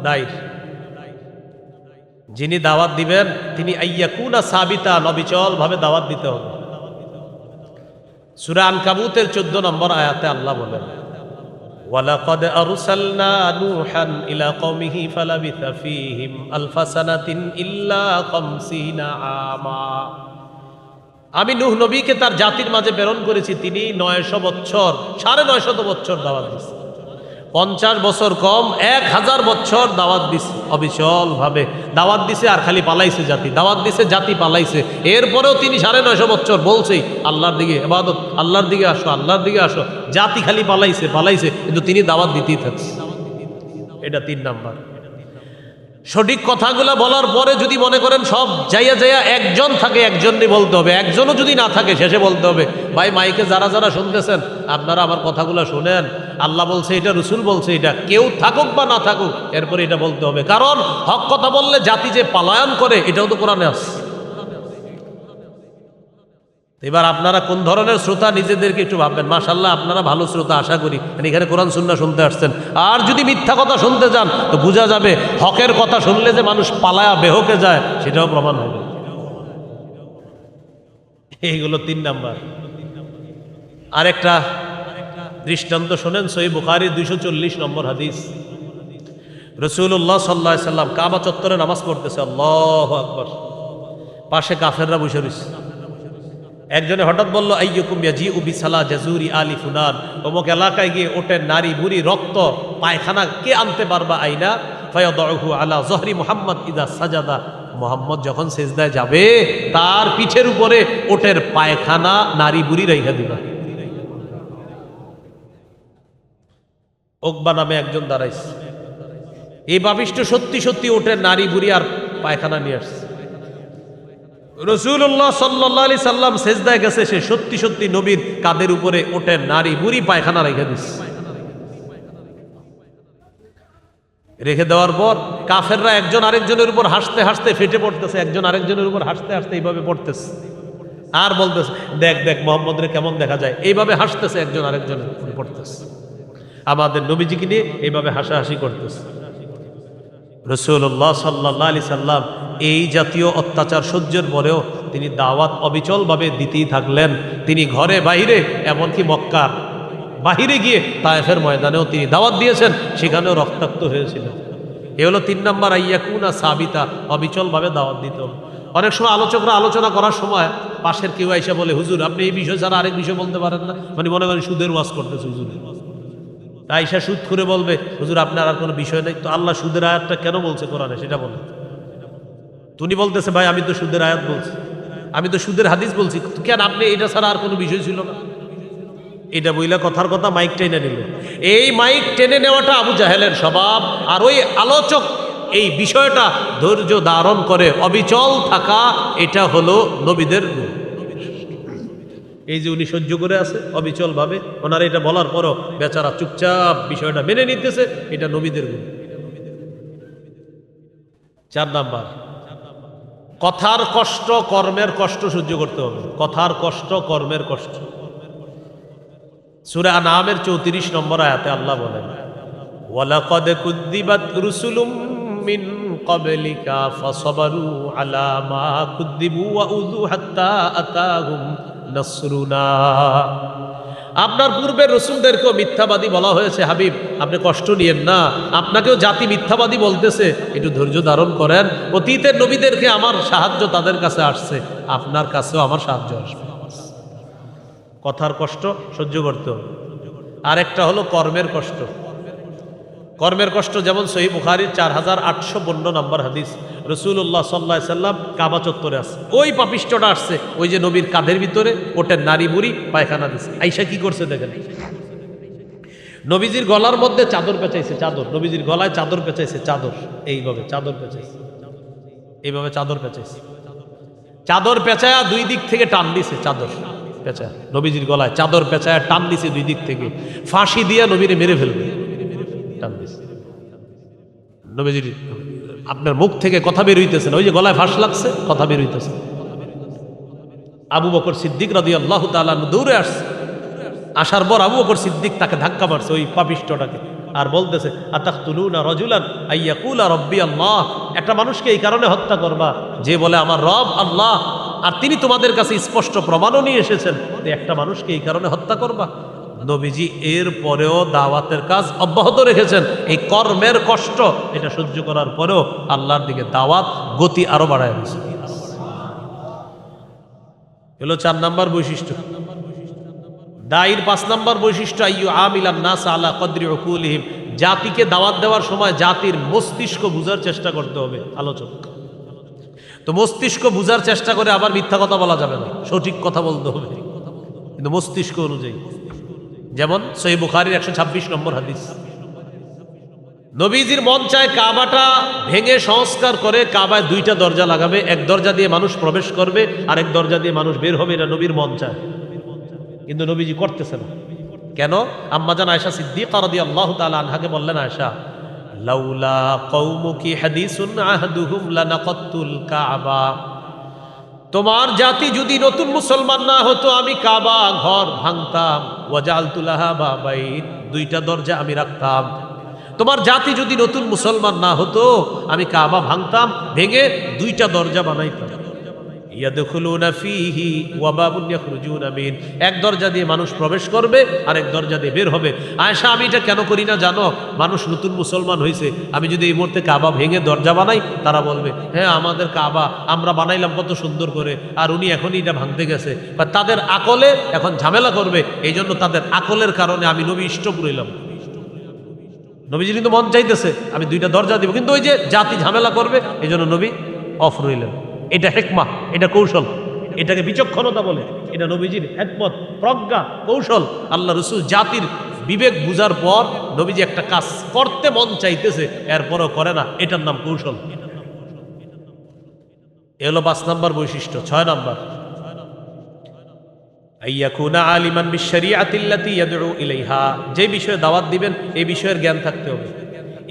দায়ীর, যিনি দাওয়াত দিবেন তিনি আইয়াকুনা সাবিতা, নবিচল ভাবে দাওয়াত দিতে হবে। সূরা আনকাবুতের 14 নম্বর আয়াতে আল্লাহ বলেন, ওয়ালাকাদ আরসালনা নূহান ইলা কওমিহি ফালাবিথা ফীহিম আলফা সানাতিন ইল্লা 50 আমা। আমি নূহ নবীকে তার জাতির মাঝে প্রেরণ করেছি, তিনি 900 বছর, 950 বছর দাওয়াত দিয়েছেন। 50 বছর কম, 1000 বছর দাওয়াত দিছে অবিচল ভাবে দাওয়াত দিছে, আর খালি পালাইছে জাতি, দাওয়াত দিছে জাতি পালাইছে। এরপরেও তিনি 9.5 বছর বলছেই আল্লাহর দিকে ইবাদত, আল্লাহর দিকে আসো, আল্লাহর দিকে আসো, জাতি খালি পালাইছে পালাইছে, কিন্তু তিনি দাওয়াত দিতেই থাকছে। এটা 3 নাম্বার। সঠিক কথাগুলো বলার পরে যদি মনে করেন সব যাইয়া যাইয়া একজন থাকে, একজনই বলতে হবে, একজনও যদি না থাকে শেষে বলতে হবে, ভাই মাইকে যারা যারা শুনতেছেন আপনারা আমার কথাগুলো শুনেন, আল্লাহ বলছে এটা, রসুল বলছে এটা, কেউ থাকুক বা না থাকুক এরপরে এটা বলতে হবে। কারণ হক কথা বললে জাতি যে পলায়ন করে এটাও তো কোরআনে আছে। এবার আপনারা কোন ধরনের শ্রোতা নিজেদেরকে একটু ভাববেন। মাশাআল্লাহ আপনারা ভালো শ্রোতা, আশা করি এখানে কোরআন সুন্নাহ শুনতে আসছেন। আর যদি মিথ্যা কথা শুনতে যান তো বোঝা যাবে হকের কথা শুনলে যে মানুষ পালায়া বেহকে যায় সেটাও প্রমাণ হবে। এইগুলো 3 নাম্বার। আরেকটা দৃষ্টান্ত শোনেন, সহিহ বুখারী 240 নম্বর হাদিস। রাসূলুল্লাহ সাল্লাল্লাহু আলাইহি সাল্লাম কাবা চত্বরে নামাজ পড়তেছে, আল্লাহু আকবার, পাশে কাফেররা বসে রয়েছে। একজনে হঠাৎ বলল, আইয়ুকুম ইয়াজিউ বিসালা জাজুরি আলি ফুলান, অমুক এলাকায় গিয়ে ওটের নারী বুড়ি রক্ত পায়খানা কে আনতে পারবা? আইনা ফায়াদাউহু আলা যহরি মুহাম্মদ ইদা সাজাদা, মুহাম্মদ যখন সিজদায় যাবে তার পিঠের উপরে ওটের পায়খানা নারী বুড়ি রাইখা দিবা। উকবা নামে একজন দাঁড়াইছে, এই পাপিষ্ঠ সত্যি সত্যি ওটের নারী বুড়ি আর পায়খানা নিয়ে আসছে। রাসূলুল্লাহ সাল্লাল্লাহু আলাইহি সাল্লাম সেজদায় গেছে, সে সত্যি সত্যি নবীর কাঁধের উপরে ওঠেন নারী বুড়ি পায়খানা রেখে দিচ্ছে। রেখে দেওয়ার পর কাফেররা একজন আরেকজনের উপর হাসতে হাসতে ফেটে পড়তেছে, একজন আরেকজনের উপর হাসতে হাসতে এইভাবে পড়তেছে আর বলতেছে, দেখ দেখ মুহাম্মদ রে কেমন দেখা যায়, এইভাবে হাসতেছে, একজন আরেকজনের উপর পড়তেছে। আমাদের নবীজিকে নিয়ে এইভাবে হাসাহাসি করতেছে। রাসূলুল্লাহ সাল্লাল্লাহু আলাইহি সাল্লাম এই জাতীয় অত্যাচার সহ্যের পরেও তিনি দাওয়াত অবিচলভাবে দিতেই থাকলেন। তিনি ঘরে বাইরে, এমনকি মক্কার বাহিরে গিয়ে তায়েফের ময়দানেও তিনি দাওয়াত দিয়েছেন, সেখানেও রক্তাক্ত হয়েছিল। এ হলো 3 নাম্বার, আইয়াকুনা সাবিতা, অবিচলভাবে দাওয়াত দিতে হবে। অনেক সময় আলোচকরা আলোচনা করার সময় পাশের কেউ আইসা বলে, হুজুর আপনি এই বিষয় ছাড়া আরেক বিষয় বলতে পারেন না, মানে মনে করেন সুদের ওয়াজ করতেছে হুজুর, আইসা সুদ করে বলবে, হুজুর আপনার আর কোনো বিষয় নেই তো, আল্লাহ সুদের আয়াতটা কেন বলছে কোরআনে সেটা বলেন। তুমি বলতেছে, ভাই আমি তো সুদের আয়াত বলছি, আমি তো সুদের হাদিস বলছি, কেন আপনি এটা ছাড়া আর কোনো বিষয় ছিল না? এটা বইলা কথার কথা মাইক টেনে নিল। এই মাইক টেনে নেওয়াটা আবু জাহেলের স্বভাব। আর ওই আলোচক এই বিষয়টা ধৈর্য ধারণ করে অবিচল থাকা, এটা হলো নবীদের গুণ। এই যে উনি সহ্য করে আছে অবিচল ভাবে, ওনার এটা বলার পরও বেচারা চুপচাপ বিষয়টা মেনে নিতেছে, এটা নবীদের গুণ। 4 নাম্বার, কথার কষ্ট কর্মের কষ্ট সহ্য করতে হবে। কথার কষ্ট কর্মের কষ্ট। সূরা আনআমের 34 নম্বর আয়াতে আল্লাহ বলেন, ওয়ালাকাদ কুযযিবাত রুসুলুম মিন ক্বাবলিকা ফাসাবারু আলা মা কুযযিবু ওয়া উযু হাত্তা আতাহুম নাসরুনা। আপনার পূর্বের রসুলদেরকেও মিথ্যাবাদী বলা হয়েছে, হাবিব আপনি কষ্ট নিয়েন না, আপনাকেও জাতি মিথ্যাবাদী বলতেছে, একটু ধৈর্য ধারণ করেন। অতীতের নবীদেরকে আমার সাহায্য তাদের কাছে আসছে, আপনার কাছেও আমার সাহায্য আসবে। কথার কষ্ট সহ্য করতে হবে। আরেকটা হলো কর্মের কষ্ট। কর্মের কষ্ট যেমন সহিহ বুখারীর 4852 নম্বর হাদিস, রাসূলুল্লাহ সাল্লাল্লাহু আলাইহি সাল্লাম কাবা চত্বরে আছে, ওই পাপিষ্ঠটা আসছে, ওই যে নবীর কাঁধের ভিতরে ওটের নারী বুড়ি পায়খানা দিছে। আয়েশা কি করছে দেখেন, নবীজির গলার মধ্যে চাদর পেঁচাইছে, চাদর, নবীজির গলায় চাদর পেঁচাইছে, চাদর, এইভাবে চাদর পেঁচাইছে, এইভাবে চাদর পেঁচাইছে, চাদর পেঁচায়া 2 দিক থেকে টান দিছে, চাদর পেঁচায় নবীজির গলায় চাদর পেঁচায়া টান দিছে 2 দিক থেকে, ফাঁসি দিয়ে নবীরে মেরে ফেলবে টান দিছে। নবীজির আপনার মুখ থেকে কথা বের হইতেছে না, ওই যে গলায় ফাঁস লাগছে, কথা বের হইতেছে। আবু বকর সিদ্দিক রাদিয়াল্লাহু তাআলা দৌড়ে আসছে, আসার পর আবু বকর সিদ্দিক তাকে ধাক্কা মারছে, ওই পাপিষ্ঠটাকে, আর বলতেছে, আতাকতুলুনা রাজুলান আইয়াকুলা রাব্বি আল্লাহ, একটা মানুষকে এই কারণে হত্যা করবা যে বলে আমার রব আল্লাহ, আর তিনি তোমাদের কাছে স্পষ্ট প্রমাণও নিয়ে এসেছেন, একটা মানুষকে এই কারণে হত্যা করবা। নবীজি এর পরেও দাওয়াতের কাজ অব্যাহত রেখেছেন। এই কর্মের কষ্ট এটা সহ্য করার পরেও আল্লাহর দিকে দাওয়াত গতি আরো বাড়ায় দিয়েছে। হলো 4 নাম্বার বৈশিষ্ট্য। দায়ীর 5 নাম্বার বৈশিষ্ট্য, আইয়ু আমিলান নাস আলা কদরি উকুলিহিম, জাতিকে দাওয়াত দেওয়ার সময় জাতির মস্তিষ্ক বুঝার চেষ্টা করতে হবে আলোচক। তো মস্তিষ্ক বুঝার চেষ্টা করে আবার মিথ্যা কথা বলা যাবে না, সঠিক কথা বলতে হবে কিন্তু মস্তিষ্ক অনুযায়ী। যেমন সহিহ বুখারীর 126 নম্বর হাদিস, নবীজির মন চায় কাবাটা ভেঙে সংস্কার করে কাবায় 2টা দরজা লাগাবে, এক দরজা দিয়ে মানুষ প্রবেশ করবে আর এক দরজা দিয়ে মানুষ বের হবে, এটা নবীর মন চায়, কিন্তু নবীজি করতেছে না। কেন? আম্মাজান আয়েশা সিদ্দিকা রাদিয়াল্লাহু তাআলা আনহাকে বললেন, আয়েশা লাউলা কওমুকি হাদিসুন আহদুহুম লানাকাতুল কাবা, তোমার জাতি যদি নতুন মুসলমান না হতো আমি কাবা ঘর ভাঙতাম, ওয়াজালতু লাহা বাবাইন, 2টা দরজা আমি রাখতাম। তোমার জাতি যদি নতুন মুসলমান না হতো আমি কাবা ভাঙতাম, ভেঙে 2টা দরজা বানাইতাম। ইয়াদখুলুনা ফীহি ওয়া বাবুন ইয়াখরুজুনা মিন, এক দরজা দিয়ে মানুষ প্রবেশ করবে আর এক দরজা দিয়ে বের হবে। আয়েশা, আমি এটা কেন করি না জানো? মানুষ নতুন মুসলমান হয়েছে, আমি যদি এই মুহূর্তে কাবা ভেঙে দরজা বানাই, তারা বলবে হ্যাঁ আমাদের কাবা আমরা বানাইলাম কত সুন্দর করে, আর উনি এখনই এটা ভাঙতে গেছে, বা তাদের আকলে এখন ঝামেলা করবে। এই জন্য তাদের আকলের কারণে আমি নবী স্টপ রইলাম। নবীজি কিন্তু মন চাইতেছে আমি 2টা দরজা দিব, কিন্তু ওই যে জাতি ঝামেলা করবে, এই জন্য নবী অফ রইলেন। এটা হিকমা, এটা কৌশল, এটাকে বিচক্ষণতা বলে। এটা নবীজির হিকমত, প্রজ্ঞা, কৌশল। আল্লাহ রাসূল জাতির বিবেক বুঝার পর নবীজি একটা কাজ করতে মন চাইতেছে, এরপরও করে না, এটার নাম কৌশল। এ হলো 5 নম্বর বৈশিষ্ট্য। 6 নম্বর, আইয়াকুনা আলিমান বিশরিয়াতিল্লাতী ইয়াদউ ইলাইহা, যে বিষয়ে দাওয়াত দিবেন এই বিষয়ের জ্ঞান থাকতে হবে।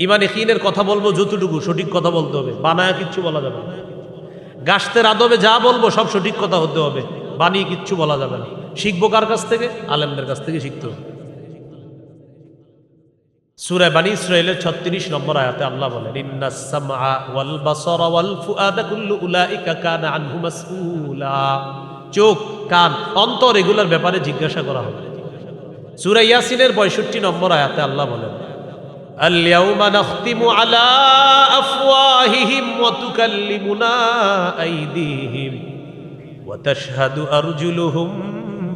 ঈমান ইয়াকিনের কথা বলবো যতটুকু, সঠিক কথা বলতে হবে, বানায়া কিচ্ছু বলা যাবে না। গাছতের আদবে যা বলবো সব সঠিক কথা হতে হবে, বানিয়ে কিচ্ছু বলা যাবে না। শিখবো কার কাছ থেকে? আলেমদের কাছ থেকে শিখতে হবে। সূরা বনী ইসরাঈলের 36 নম্বর আয়াতে আল্লাহ বলেন, ইন্নাস সামআ ওয়াল বাসারা ওয়াল ফুআদা কুল্লু উলাইকা কানা আনহু মাসউলা, চোখ, কান, অন্তর এগুলোর ব্যাপারে জিজ্ঞাসা করা হবে। সূরা ইয়াসিনের 65 নম্বর আয়াতে আল্লাহ বলেন, আল ইয়াউমা নাখতিমু আলা আফওয়াহিহিম ওয়া তুকাল্লিমুনা আইদিহিম ওয়া তাশহাদু আরজুলুহুম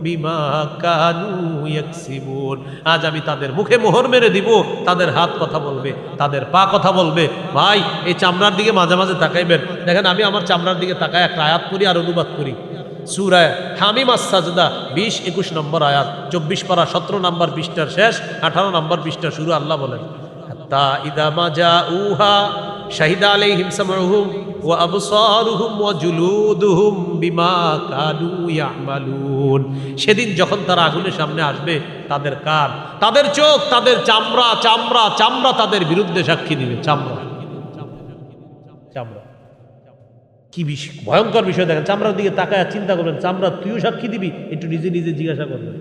বিমা কানু ইয়াকসিবুন, আজ আমি তাদের মুখে মোহর মেরে দিব, তাদের হাত কথা বলবে, তাদের পা কথা বলবে। ভাই এই চামড়ার দিকে মাঝে মাঝে তাকাইবেন, দেখেন আমি আমার চামড়ার দিকে তাকায় একটা আয়াত পড়ি আর অনুবাদ করি। সূরা হামিম আস-সাজদা 20-21 নম্বর আয়াত, 24 পারা 17 নম্বর পৃষ্ঠার শেষ, 18 নম্বর পৃষ্ঠার শুরু। আল্লাহ বলেন, হাত্তা ইদা মা জাউহা শাহিদা আলাইহিম সামউহুম ওয়া আবসারুহুম ওয়া জুলুদুহুম বিমা কানু ইয়ামালুন, সেদিন যখন তারা আগুনের সামনে আসবে তাদের কান, তাদের চোখ, তাদের চামড়া চামড়া চামড়া তাদের বিরুদ্ধে সাক্ষী দিবে। চামড়া চামড়া কি ভয়ঙ্কর বিষয়! দেখেন চামড়ার দিকে তাকায় চিন্তা করবেন, চামড়া তুইও সাক্ষী দিবি? একটু নিজে নিজে জিজ্ঞাসা করবেন।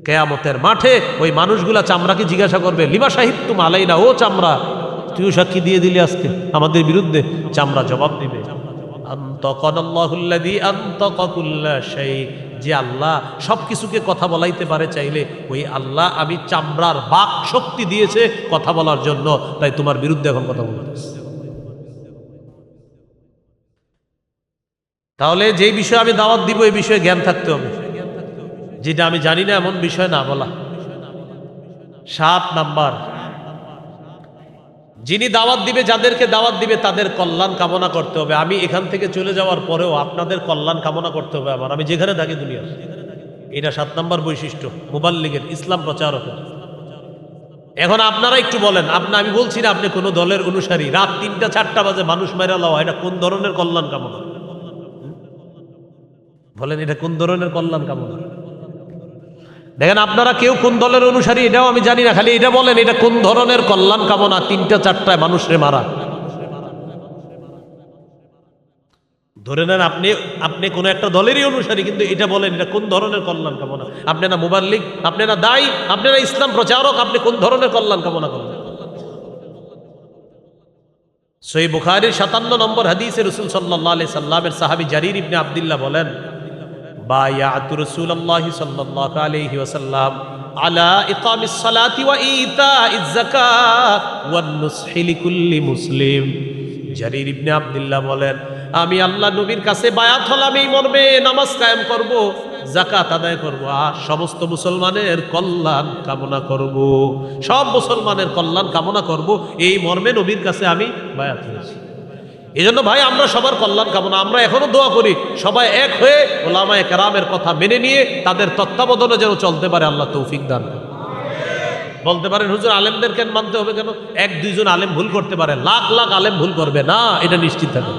কিয়ামতের মাঠে ওই মানুষগুলা চামড়াকে জিজ্ঞাসা করবে, লিমা শাহিদতুম আলাইনা, ও চামড়া তুইও সাক্ষী দিয়ে দিলি আজকে আমাদের বিরুদ্ধে। চামড়া জবাব দিবে, আনতাকানাল্লাহুল্লাযী আনতাকা কুল্লা শাই, যে আল্লাহ সবকিছুকে কথা বলাইতে পারে চাইলে, ওই আল্লাহ আমি চামড়ার বাক শক্তি দিয়েছে কথা বলার জন্য, তাই তোমার বিরুদ্ধে এখন কথা বলতেছে। তাহলে যেই বিষয়ে আমি দাওয়াত দিব এই বিষয়ে জ্ঞান থাকতে হবে, যেটা আমি জানি না এমন বিষয় না বলা। 7 নাম্বার, যিনি দাওয়াত দিবে, যাদেরকে দাওয়াত দিবে তাদের কল্যাণ কামনা করতে হবে। আমি এখান থেকে চলে যাওয়ার পরেও আপনাদের কল্যাণ কামনা করতে হবে আমার, আমি যেখানে থাকি দুনিয়ার। এটা 7 নাম্বার বৈশিষ্ট্য মুবাল্লিগের, ইসলাম প্রচারকের। এখন আপনারা একটু বলেন, আমি বলছি না আপনি কোনো দলের অনুসারী, রাত 3টা-4টা বাজে মানুষ মাইরা লওয়া, এটা কোন ধরনের কল্যাণ কামনা? বলেন এটা কোন ধরনের কল্যাণ কামনা? দেখেন আপনারা কেউ কোন দলের অনুসারী এটাও আমি জানি না, খালি এটা বলেন এটা কোন ধরনের কল্যাণ কামনা? 3টা-4টায় মানুষরে মারা। ধরে নেন আপনি কোন একটা দলেরই অনুসারী, কিন্তু এটা বলেন এটা কোন ধরনের কল্যাণ কামনা? আপনি না মুবাল্লিগ, আপনি না দায়ী, আপনি না ইসলাম প্রচারক, আপনি কোন ধরনের কল্যাণ কামনা করেন? সহিহ বুখারীর 57 নম্বর হাদিসে রাসূল সাল্লাল্লাহু আলাইহি সাল্লামের সাহাবী জারীর ইবনে আব্দুল্লাহ বলেন, বায়াতু রাসূলুল্লাহি সাল্লাল্লাহু আলাইহি ওয়াসাল্লাম আলা ইকামিস সালাতি ওয়া ইতাইজ যাকাত ওয়ান নুসহি লিকুল্লি মুসলিম। জারীর ইবনে আব্দুল্লাহ বলেন, আমি আল্লাহ নবীর কাছে বায়াত হলাম এই মর্মে, নামাজ কায়েম করব, যাকাত আদায় করব, আর সমস্ত মুসলমানের কল্যাণ কামনা করব, সব মুসলমানের কল্যাণ কামনা করব, এই মর্মে নবীর কাছে আমি বায়াত হয়েছি। এই জন্য ভাই আমরা সবার কল্যাণ কামনা, আমরা এখনো দোয়া করি সবাই এক হয়ে ওলামায়ে কেরামের কথা মেনে নিয়ে তাদের তত্ত্বাবধানে যেন চলতে পারে, আল্লাহ তৌফিক দান করেন। বলতে পারেন হুজুর আলেমদের কেন মানতে হবে, কেন? এক দুইজন আলেম ভুল করতে পারে, লাখ লাখ আলেম ভুল করবে না, এটা নিশ্চিত থাকে।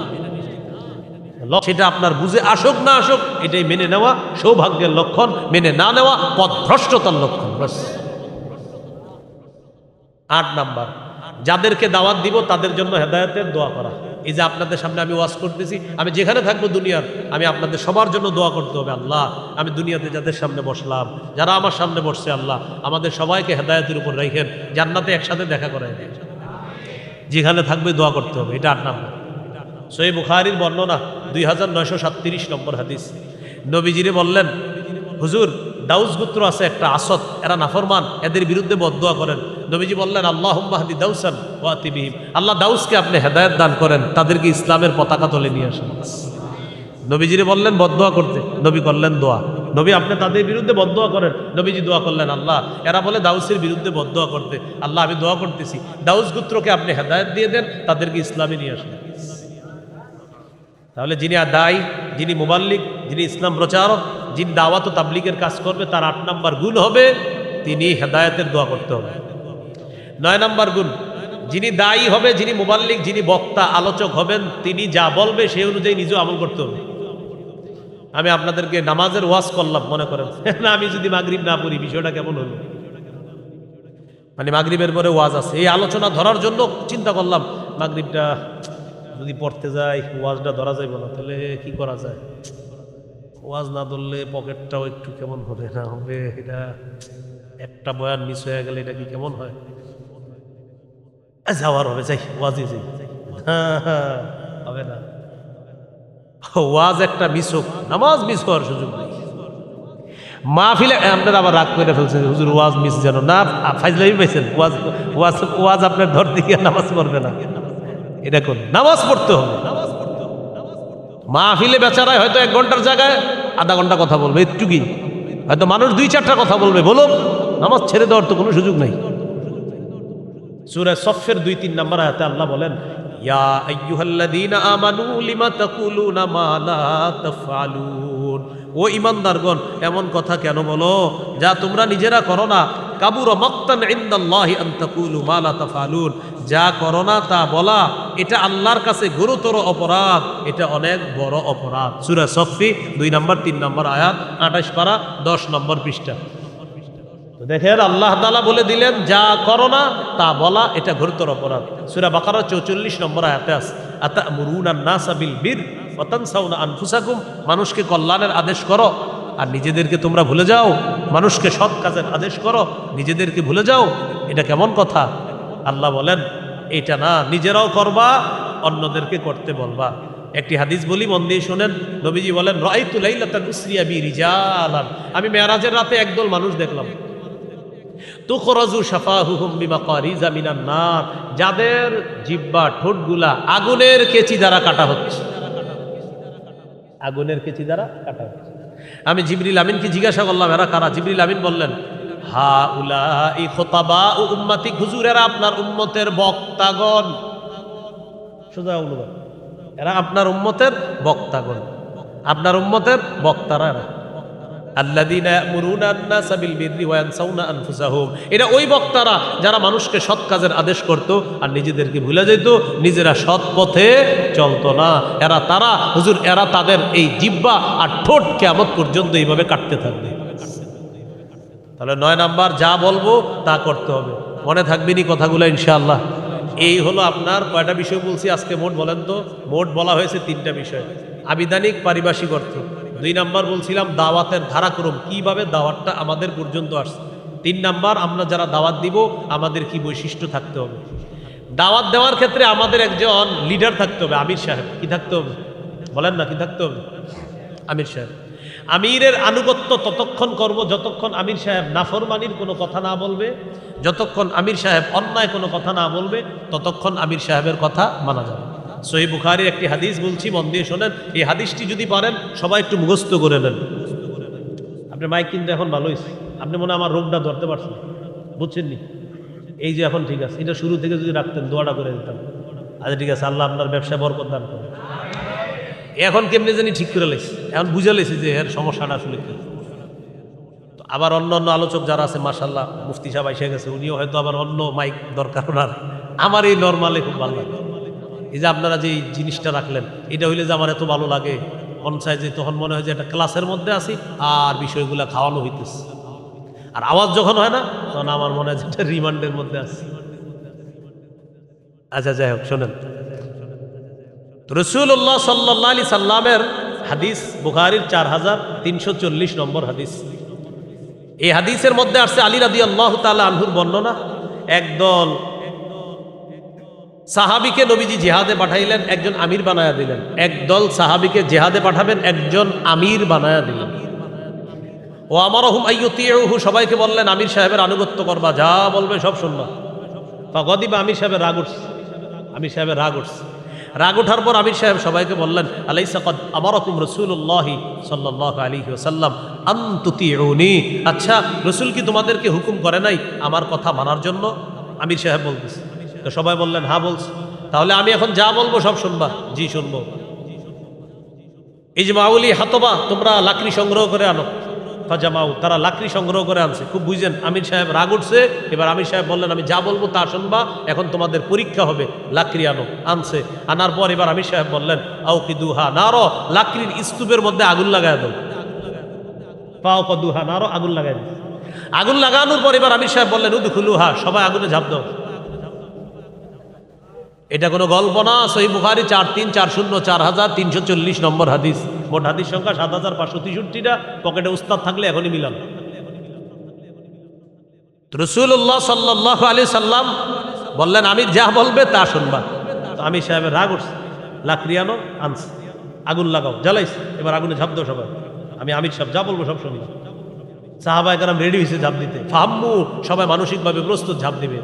সেটা আপনার বুঝে আসুক না আসুক, এটাই মেনে নেওয়া সৌভাগ্যের লক্ষণ, মেনে না নেওয়া পথভ্রষ্টতার লক্ষণ। বাস। 8 নাম্বার, যাদেরকে দাওয়াত দিব তাদের জন্য হেদায়েতের দোয়া করা। এই যে আপনাদের সামনে আমি ওয়াজ করতেছি, আমি যেখানে থাকবো দুনিয়ার, আমি আপনাদের সবার জন্য দোয়া করতে হবে, আল্লাহ আমি দুনিয়াতে যাদের সামনে বসলাম, যারা আমার সামনে বসছে, আল্লাহ আমাদের সবাইকে হেদায়েতের উপর রাখেন, জান্নাতে একসাথে দেখা করাই দেন। যেখানে থাকবে দোয়া করতে হবে, এটা 8 নাম্বার। সহিহ বুখারীর বর্ণনা 2937 নম্বর হাদিস। নবীজিরে বললেন, হুজুর দাউস গোত্র আছে একটা আসদ, এরা নাফরমান, এদের বিরুদ্ধে বদদোয়া করেন। নবীজি বললেন, আল্লাহুম্মা হাদি দাউসান ওয়া আতি বিহিম, আল্লাহ দাউসকে আপনি হেদায়েত দান করেন, তাদেরকে ইসলামের পতাকা তলে নিয়ে আসেন। নবীজিরে বললেন বদদোয়া করতে, নবী করলেন দোয়া। নবী আপনি তাদের বিরুদ্ধে বদদোয়া করেন, নবীজি দোয়া করলেন, আল্লাহ এরা বলে দাউসের বিরুদ্ধে বদদোয়া করতে, আল্লাহ আমি দোয়া করতেছি দাউস গোত্রকে আপনি হেদায়েত দিয়ে দেন, তাদেরকে ইসলামে নিয়ে আসেন। তাহলে যিনি দায়ী, যিনি মুবাল্লিগ, যিনি ইসলাম প্রচারক, যিনি দাওয়াত ও তাবলীগের কাজ করবে, তার 8 নাম্বার গুণ হবে তিনি হেদায়েতের দোয়া করতে হবে। 9 নাম্বার গুণ, যিনি দায়ী হবে, যিনি মুবাল্লিগ, যিনি বক্তা আলোচক হবেন, তিনি যা বলবে সেই অনুযায়ী নিজেও আমল করতে হবে। আমি আপনাদেরকে নামাজের ওয়াজ করলাম, মনে করেন না আমি যদি মাগরিব না পড়ি বিষয়টা কেমন হলো, মানে মাগরিবের পরে ওয়াজ আছে, এই আলোচনা ধরার জন্য চিন্তা করলাম মাগরিবটা যদি পড়তে যাই ওয়াজটা ধরা যাইব না, তাহলে কি করা যায়? ওয়াজ না ধরলে পকেটটাও একটু কেমন হবে না হবে, এটা একটা বয়ান মিস হয়ে গেলে এটা কি কেমন হয়? যাওয়ার হবে, যাই ওয়াজে যাই, হবে না। ওয়াজ একটা মিস হোক, নামাজ মিস হওয়ার সুযোগ নেই। মাহফিলে আপনারা আবার রাগ করে ফেলছেন, হুজুর ওয়াজ মিস যেন না, ফাইজলামি পাইছেন, ওয়াজ ওয়াজ ওয়াজ আপনার ধরতে গিয়ে নামাজ পড়বে না, এটা কোন নামাজ পড়তে হবে। মাহফিলে বেচারায় হয়তো 1 ঘন্টার জায়গায় আধা ঘন্টা কথা বলবে, একটুকি হয়তো মানুষ 2-4টা কথা বলবে, বলো নামাজ ছেড়ে দেওয়ার তো কোনো সুযোগ নাই। সূরা সফের 2-3 নম্বর আয়াতে আল্লাহ বলেন, ইয়া আইয়ুহাল্লাযীনা আমানু লিমা তাকুলুনা মা লা তাফআলুন, ও ঈমানদারগণ এমন কথা কেন বলো যা তোমরা নিজেরা করো না। কাবুরা মাকতান ইনদাল্লাহি আন তাকুলু মা লা তাফআলুন, যা করো না তা বলা এটা আল্লাহর কাছে গুরুতর অপরাধ, এটা অনেক বড় অপরাধ। সূরা সফি 2 নম্বর 3 নম্বর আয়াত, 28 পারা 10 নম্বর পৃষ্ঠা। তো দেখেন আল্লাহ তাআলা বলে দিলেন যা করো না তা বলা এটা গুরুতর অপরাধ। সূরা বাকারা 44 নম্বর আয়াতে আছে, আতা'মুরুনান নাসা বিল বির ওয়া তানসাউনা আনফুসাকুম, মানুষকে কল্যাণের আদেশ করো আর নিজেদেরকে তোমরা ভুলে যাও। মানুষকে সৎ কাজের আদেশ করো, নিজেদেরকে ভুলে যাও, এটা কেমন কথা? আল্লাহ বলেন এটা না, নিজেরাও করবা, অন্যদেরকে করতে বলবা। একটি হাদিস বলি, মন দিয়ে শোনেন। নবীজি বলেন, রাআইতু লাইলাতান উসরিয়া বি রিজালান, আমি মেরাজের রাতে একদল মানুষ দেখলাম, তুখরাজু শাফাহুহুম বিমাকারিজা মিনান নার, যাদের জিহ্বা ঠোঁটগুলা আগুনের কেচি দ্বারা কাটা হচ্ছে, আগুনের কেচি দ্বারা কাটা হচ্ছে। আমি জিবরিল আমিনকে জিজ্ঞাসা করলাম এরা কারা? জিবরিল আমিন বললেন, হাউলাই খুতাবা উম্মতি, হুজুর এরা আপনার উম্মতের বক্তাগণ। সোজা অনুবাদ, এরা আপনার উম্মতের বক্তাগণ, আপনার উম্মতের বক্তারা এরা। আল্লাযীনা ইয়া'মুরুনা আন-নাসা বিল বিররি ওয়া ইয়ানসাউনা আনফুসাহুম, এরা ওই বক্তারা যারা মানুষকে সৎ কাজের আদেশ করত আর নিজেদেরকে ভুলে যেত, নিজেরা সৎ পথে চলতো না। এরা তারা হুজুর, এরা তাদের এই জিহ্বা আর ঠোঁট কিয়ামত পর্যন্ত এইভাবে কাটতে থাকবে। তাহলে 9 নাম্বার, যা বলবো তা করতে হবে। মনে থাকবেনি কথাগুলো ইনশাআল্লাহ। এই হলো আপনার কয়টা বিষয় বলছি আজকে মোট? বলেন তো, মোট বলা হয়েছে 3টা বিষয়। আবিধানিক, পারিভাষিক অর্থ। 2 নাম্বার বলছিলাম দাওয়াতের ধারাক্রম, কিভাবে দাওয়াতটা আমাদের পর্যন্ত আসছে। 3 নাম্বার, আমরা যারা দাওয়াত দিব আমাদের কি বৈশিষ্ট্য থাকতে হবে। দাওয়াত দেওয়ার ক্ষেত্রে আমাদের একজন লিডার থাকতে হবে, আমির সাহেব। কি থাকতে হবে বলেন না, কি থাকতে হবে? আমির সাহেব। আমিরের আনুগত্য ততক্ষণ করব যতক্ষণ আমির সাহেব নাফরমানির কোনো কথা না বলবে, যতক্ষণ আমির সাহেব অন্যায় কোনো কথা না বলবে, ততক্ষণ আমির সাহেবের কথা মানা যাবে। সহিহ বুখারীর একটি হাদিস বলছি, মন দিয়ে শোনেন। এই হাদিসটি যদি পারেন সবাই একটু মুখস্থ করে নেন। আপনার মাইক কিন্তু এখন ভালো হয়েছে, আপনি মনে হয় আমার রোগটা ধরতে পারছেন, বুঝছেন নি? এই যে এখন ঠিক আছে, এটা শুরু থেকে যদি রাখতেন দোয়াটা করে দিতাম। আচ্ছা ঠিক আছে, আল্লাহ আপনার ব্যবসায় বরকত দান করে। এখন কেমনি জানি ঠিক করে লেছি, এখন বুঝে লেছি যে এর সমস্যাটা আসলে কি। তো আবার অন্য অন্য আলোচক যারা আছে মাশাআল্লাহ, মুফতি সাহেব এসে গেছে, উনিও হয়তো আবার অন্য মাইক দরকার ওনার। আমার এই নর্মালে খুব ভালো লাগে। এই যে আপনারা যে এই জিনিসটা রাখলেন, এটা হইলে যে আমার এত ভালো লাগে, মন চাই যে তখন মনে হয় যে একটা ক্লাসের মধ্যে আছি আর বিষয়গুলো খাওয়ানো হইতেছে। আর আওয়াজ যখন হয় না তখন আমার মনে হয় যে একটা রিমান্ডের মধ্যে আছে। আচ্ছা যাই হোক, শোনেন, রাসূলুল্লাহ সাল্লাল্লাহু আলাইহি সাল্লামের হাদিস, বুখারীর 4340 নম্বর হাদিস। এই হাদিসের মধ্যে আসছে আলী রাদিয়াল্লাহু তাআলা আনহুর বর্ণনা। একদল সাহাবীকে নবীজি জিহাদে পাঠাইলেন, একজন আমির বানায়া দিলেন। একদল সাহাবীকে জিহাদে পাঠাবেন, একজন আমির বানায়া দিলেন। ও আমারহুম আইয়ুতিউহু, সবাইকে বললেন আমির সাহেবের আনুগত্য করবা, যা বলবে সব শুনবা। ফাগদিবা, আমির সাহেবের রাগ উঠছে। আমির সাহেবের রাগ উঠছে। রাগ ওঠার পর আমির সাহেব সবাইকে বললেন, আলাইসা কদ আমারাকুম রাসূলুল্লাহি সাল্লাল্লাহু আলাইহি ওয়াসাল্লাম আন তুতিউনি, আচ্ছা রাসূল কি তোমাদেরকে হুকুম করে নাই আমার কথা মানার জন্য? আমির সাহেব বলতেছে। তো সবাই বললেন হ্যাঁ বলছে। তাহলে আমি এখন যা বলবো সব শুনবা? জি শুনবো। ইজমাউলি হাতবা, তোমরা লাকড়ি সংগ্রহ করে আনো। ফাজামাউ, তারা লাকড়ি সংগ্রহ করে আনছে। খুব বুঝেন, আমির সাহেব রাগ উঠছে। এবার আমির সাহেব বললেন আমি যা বলবো তা শুনবা, এখন তোমাদের পরীক্ষা হবে, লাকড়ি আনো। আনছে। আনার পর এবার আমির সাহেব বললেন আউকিদুহা নারো, লাকড়ির স্তূপের মধ্যে আগুন লাগায় দাও। ফাউকিদুহা নারো, আগুন লাগায় দাও। আগুন লাগানোর পর এবার আমির সাহেব বললেন উদখুলুহা, সবাই আগুনে ঝাঁপ দাও। এটা কোনো গল্প না, সহিহ বুখারী 4340 নম্বর হাদিস। মোট হাদিস সংখ্যা 7563টা। পকেটে উস্তাদ থাকলে এখনই মিলাম। রাসূলুল্লাহ সাল্লাল্লাহু আলাইহি সাল্লাম বললেন আমির যা বলবে তা শুনবা। তো আমির সাহেবের রাগ উঠছে, লাকড়ি আনো। আনছে। আগুন লাগাও, জ্বালাইছে। এবার আগুনে ঝাঁপ দাও সবাই, আমি আমির সাহেব যা বলবো সব শুনবা। সাহাবায়ে কেরাম রেডি হয়েছে ঝাঁপ দিতে। ফাহাম্মু, সবাই মানসিকভাবে প্রস্তুত ঝাঁপ দিবে।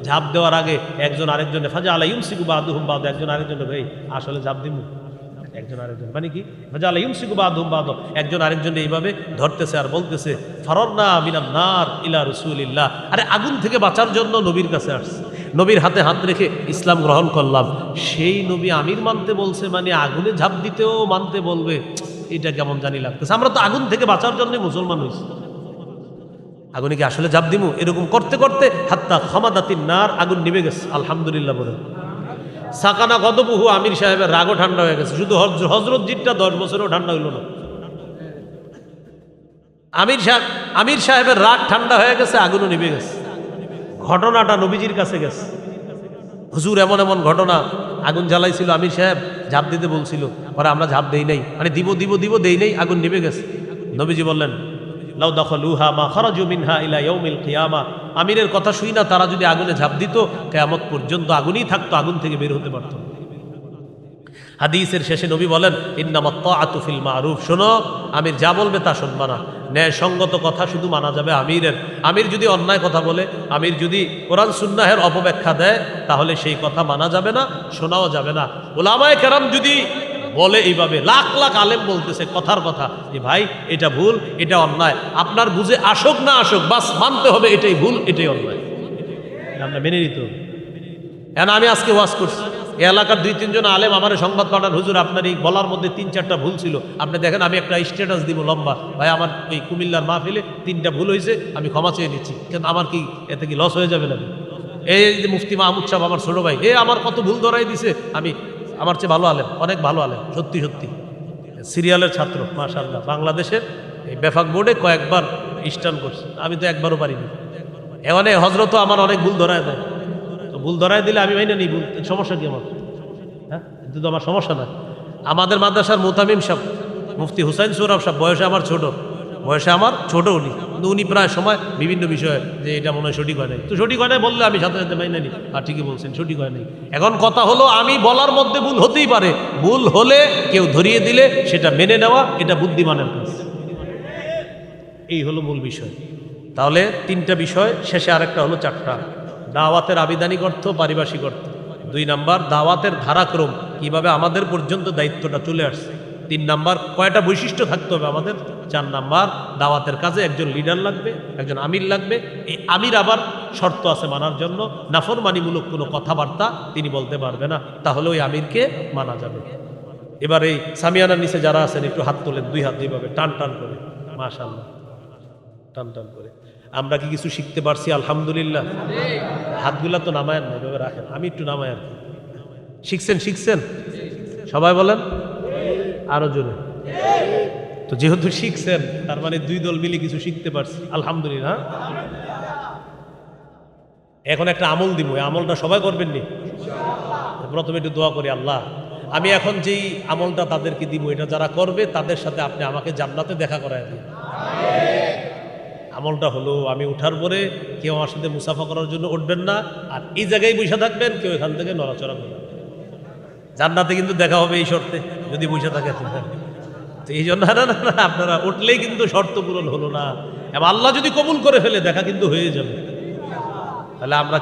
ঝাঁপ দেওয়ার আগে একজন আরেকজনে ফাজা আলা ইউমসিকু বাদুহুম বাদ, একজন আরেকজনে ভাই আসলে ঝাঁপ দিমু, একজন আরেকজন মানে কি ফাজা আলা ইউমসিকু বাদুহুম বাদ, একজন আরেকজনে এইভাবে ধরতেছে আর বলতেছে ফারারনা মিনান নার ইলা রাসূলিল্লাহ, আরে আগুন থেকে বাঁচার জন্য নবীর কাছে আসছে, নবীর হাতে হাত রেখে ইসলাম গ্রহণ করলাম। সেই নবী আমির মানতে বলছে, মানে আগুনে ঝাঁপ দিতেও মানতে বলবে, এটা কেমন জানি লাগতেছে। আমরা তো আগুন থেকে বাঁচার জন্য মুসলমান হয়েছি, আগুনে কি আসলে ঝাঁপ দিমু? এরকম করতে করতে হাত্তা খামাদাতিন নার, আগুন নিভে গেছে। আলহামদুলিল্লাহ বলেন। সাকানা গদবহু, আমির সাহেবের রাগও ঠান্ডা হয়ে গেছে। শুধু হজরত জিটটা 10 বছরেও ঠান্ডা হইল না। আমির সাহেবের রাগ ঠান্ডা হয়ে গেছে, আগুনও নিভে গেছে। ঘটনাটা নবীজির কাছে গেছে। হুজুর এমন এমন ঘটনা, আগুন জ্বালাইছিল, আমির সাহেব ঝাঁপ দিতে বলছিল, পরে আমরা ঝাঁপ দেই নাই, মানে দিব দিব দিব দেই নাই, আগুন নিভে গেছে। নবীজি বললেন লাউ দাখালুহা মা খারাজু মিনহা ইলা ইয়াউমিল কিয়ামা, আমিরের কথা শুই না, তারা যদি আগুনে ঝাঁপ দিত কিয়ামত পর্যন্ত আগুনই থাকতো, আগুন থেকে বের হতে পারত না। হাদিসের শেষে নবী বলেন ইন্নামাত তাআতু ফিল মারুফ, শোনো আমির যা বলবে তা শুনবা না। ন্যায়সঙ্গত কথা শুধু মানা যাবে আমিরের। আমির যদি অন্যায় কথা বলে, আমির যদি কোরআন সুন্নাহের অপব্যাখ্যা দেয়, তাহলে সেই কথা মানা যাবে না, শোনাও যাবে না। উলামায়ে কেরাম যদি বলে এইভাবে, লাখ লাখ আলেম বলতেছে কথার কথা যে ভাই এটা ভুল, এটা অন্যায়, আপনার বুঝে আসুক না আসুক, বাস মানতে হবে এটাই ভুল, এটাই অন্যায়, আমরা মেনে নিতে হবে। এখন আমি আজকে ওয়াজ করছি, এই এলাকার 2-3 জন আলেম আমার সংবাদ পাঠান, হুজুর আপনার এই বলার মধ্যে 3-4টা ভুল ছিল, আপনি দেখেন আমি একটা স্ট্যাটাস দিব লম্বা, ভাই আমার ওই কুমিল্লার মাহফিলে 3টা ভুল হয়েছে, আমি ক্ষমা চেয়ে নিচ্ছি, কিন্তু আমার কি এতে কি লস হয়ে যাবে না? এই যে মুফতি মাহমুদ সাহেব আমার ছোট ভাই, আমার কত ভুল ধরাই দিছে, আমি আমার চেয়ে ভালো আলেম, অনেক ভালো আলেম, সত্যি সত্যি সিরিয়ালের ছাত্র মাশাআল্লাহ, বাংলাদেশের এই বেফাক বোর্ডে কয়েকবার স্টার্ন করছে, আমি তো একবারও পারিনি। এখানে হজরতও আমার অনেক ভুল ধরায় দেয়, তো ভুল ধরায় দিলে আমি মাইনে নিই, ভুল সমস্যা কি আমার? হ্যাঁ, কিন্তু তো আমার সমস্যা না। আমাদের মাদ্রাসার মুতামিম সাহেব মুফতি হুসাইন সৌরভ সাহেব বয়সে আমার ছোট, উনি, কিন্তু উনি প্রায় সময় বিভিন্ন বিষয়ে যে এটা মনে হয় সঠিক হয় নাই, তো সঠিক হয় নাই বললে আমি সাথে সাথে মাইনে নিই, আর ঠিকই বলছেন সঠিক হয় নাই। এখন কথা হলো আমি বলার মধ্যে ভুল হতেই পারে, ভুল হলে কেউ ধরিয়ে দিলে সেটা মেনে নেওয়া, এটা বুদ্ধিমানের কাজ। এই হলো মূল বিষয়। তাহলে 3টা বিষয়, শেষে আরেকটা হলো 4টা। দাওয়াতের আবিধানিক অর্থ, পারিভাষিক অর্থ। 2 নাম্বার দাওয়াতের ধারাক্রম, কিভাবে আমাদের পর্যন্ত দায়িত্বটা চলে আসছে। 3 নাম্বার কয়টা বৈশিষ্ট্য থাকতে হবে আমাদের? 4 নাম্বার, দাওয়াতের কাজে একজন লিডার লাগবে, একজন আমির লাগবে। এই আমির আবার শর্ত আছে মানার জন্য, নাফরমানিমূলক কোনো কথাবার্তা তিনি বলতে পারবে না, তাহলে ওই আমিরকে মানা যাবে। এবার এই সামিয়ানার নিচে যারা আছেন একটু হাত তোলেন, 2 হাত এইভাবে টান টান করে, মাশাআল্লাহ, টান টান করে। আমরা কি কিছু শিখতে পারছি? আলহামদুলিল্লাহ। হাতগুলা তো নামায়েন না, এভাবে রাখেন, আমি একটু নামাই আর কি। শিখছেন? সবাই বলেন আরো জোরে। তো যেহেতু শিখছেন, তার মানে 2 দল মিলে কিছু শিখতে পারছি, আলহামদুলিল্লাহ। এখন একটা আমল দিব, এই আমলটা সবাই করবেন নি? প্রথমে একটু দোয়া করি, আল্লাহ আমি এখন যেই আমলটা তাদেরকে দিব, এটা যারা করবে তাদের সাথে আপনি আমাকে জান্নাতে দেখা করায় দিন। আমলটা হলো, আমি উঠার পরে কেউ আমার সাথে মুসাফা করার জন্য উঠবেন না, আর এই জায়গায় বসে থাকবেন, কেউ এখান থেকে নড়াচড়া করবেন। জান্নাতে কিন্তু দেখা হবে এই শর্তে, যদি বসে থাকে। তো এই জন্য না আপনারা উঠলেই কিন্তু শর্ত পূরণ হলো না, এবং আল্লাহ যদি কবুল করে ফেলে দেখা কিন্তু হয়ে যাবে। তাহলে আমরা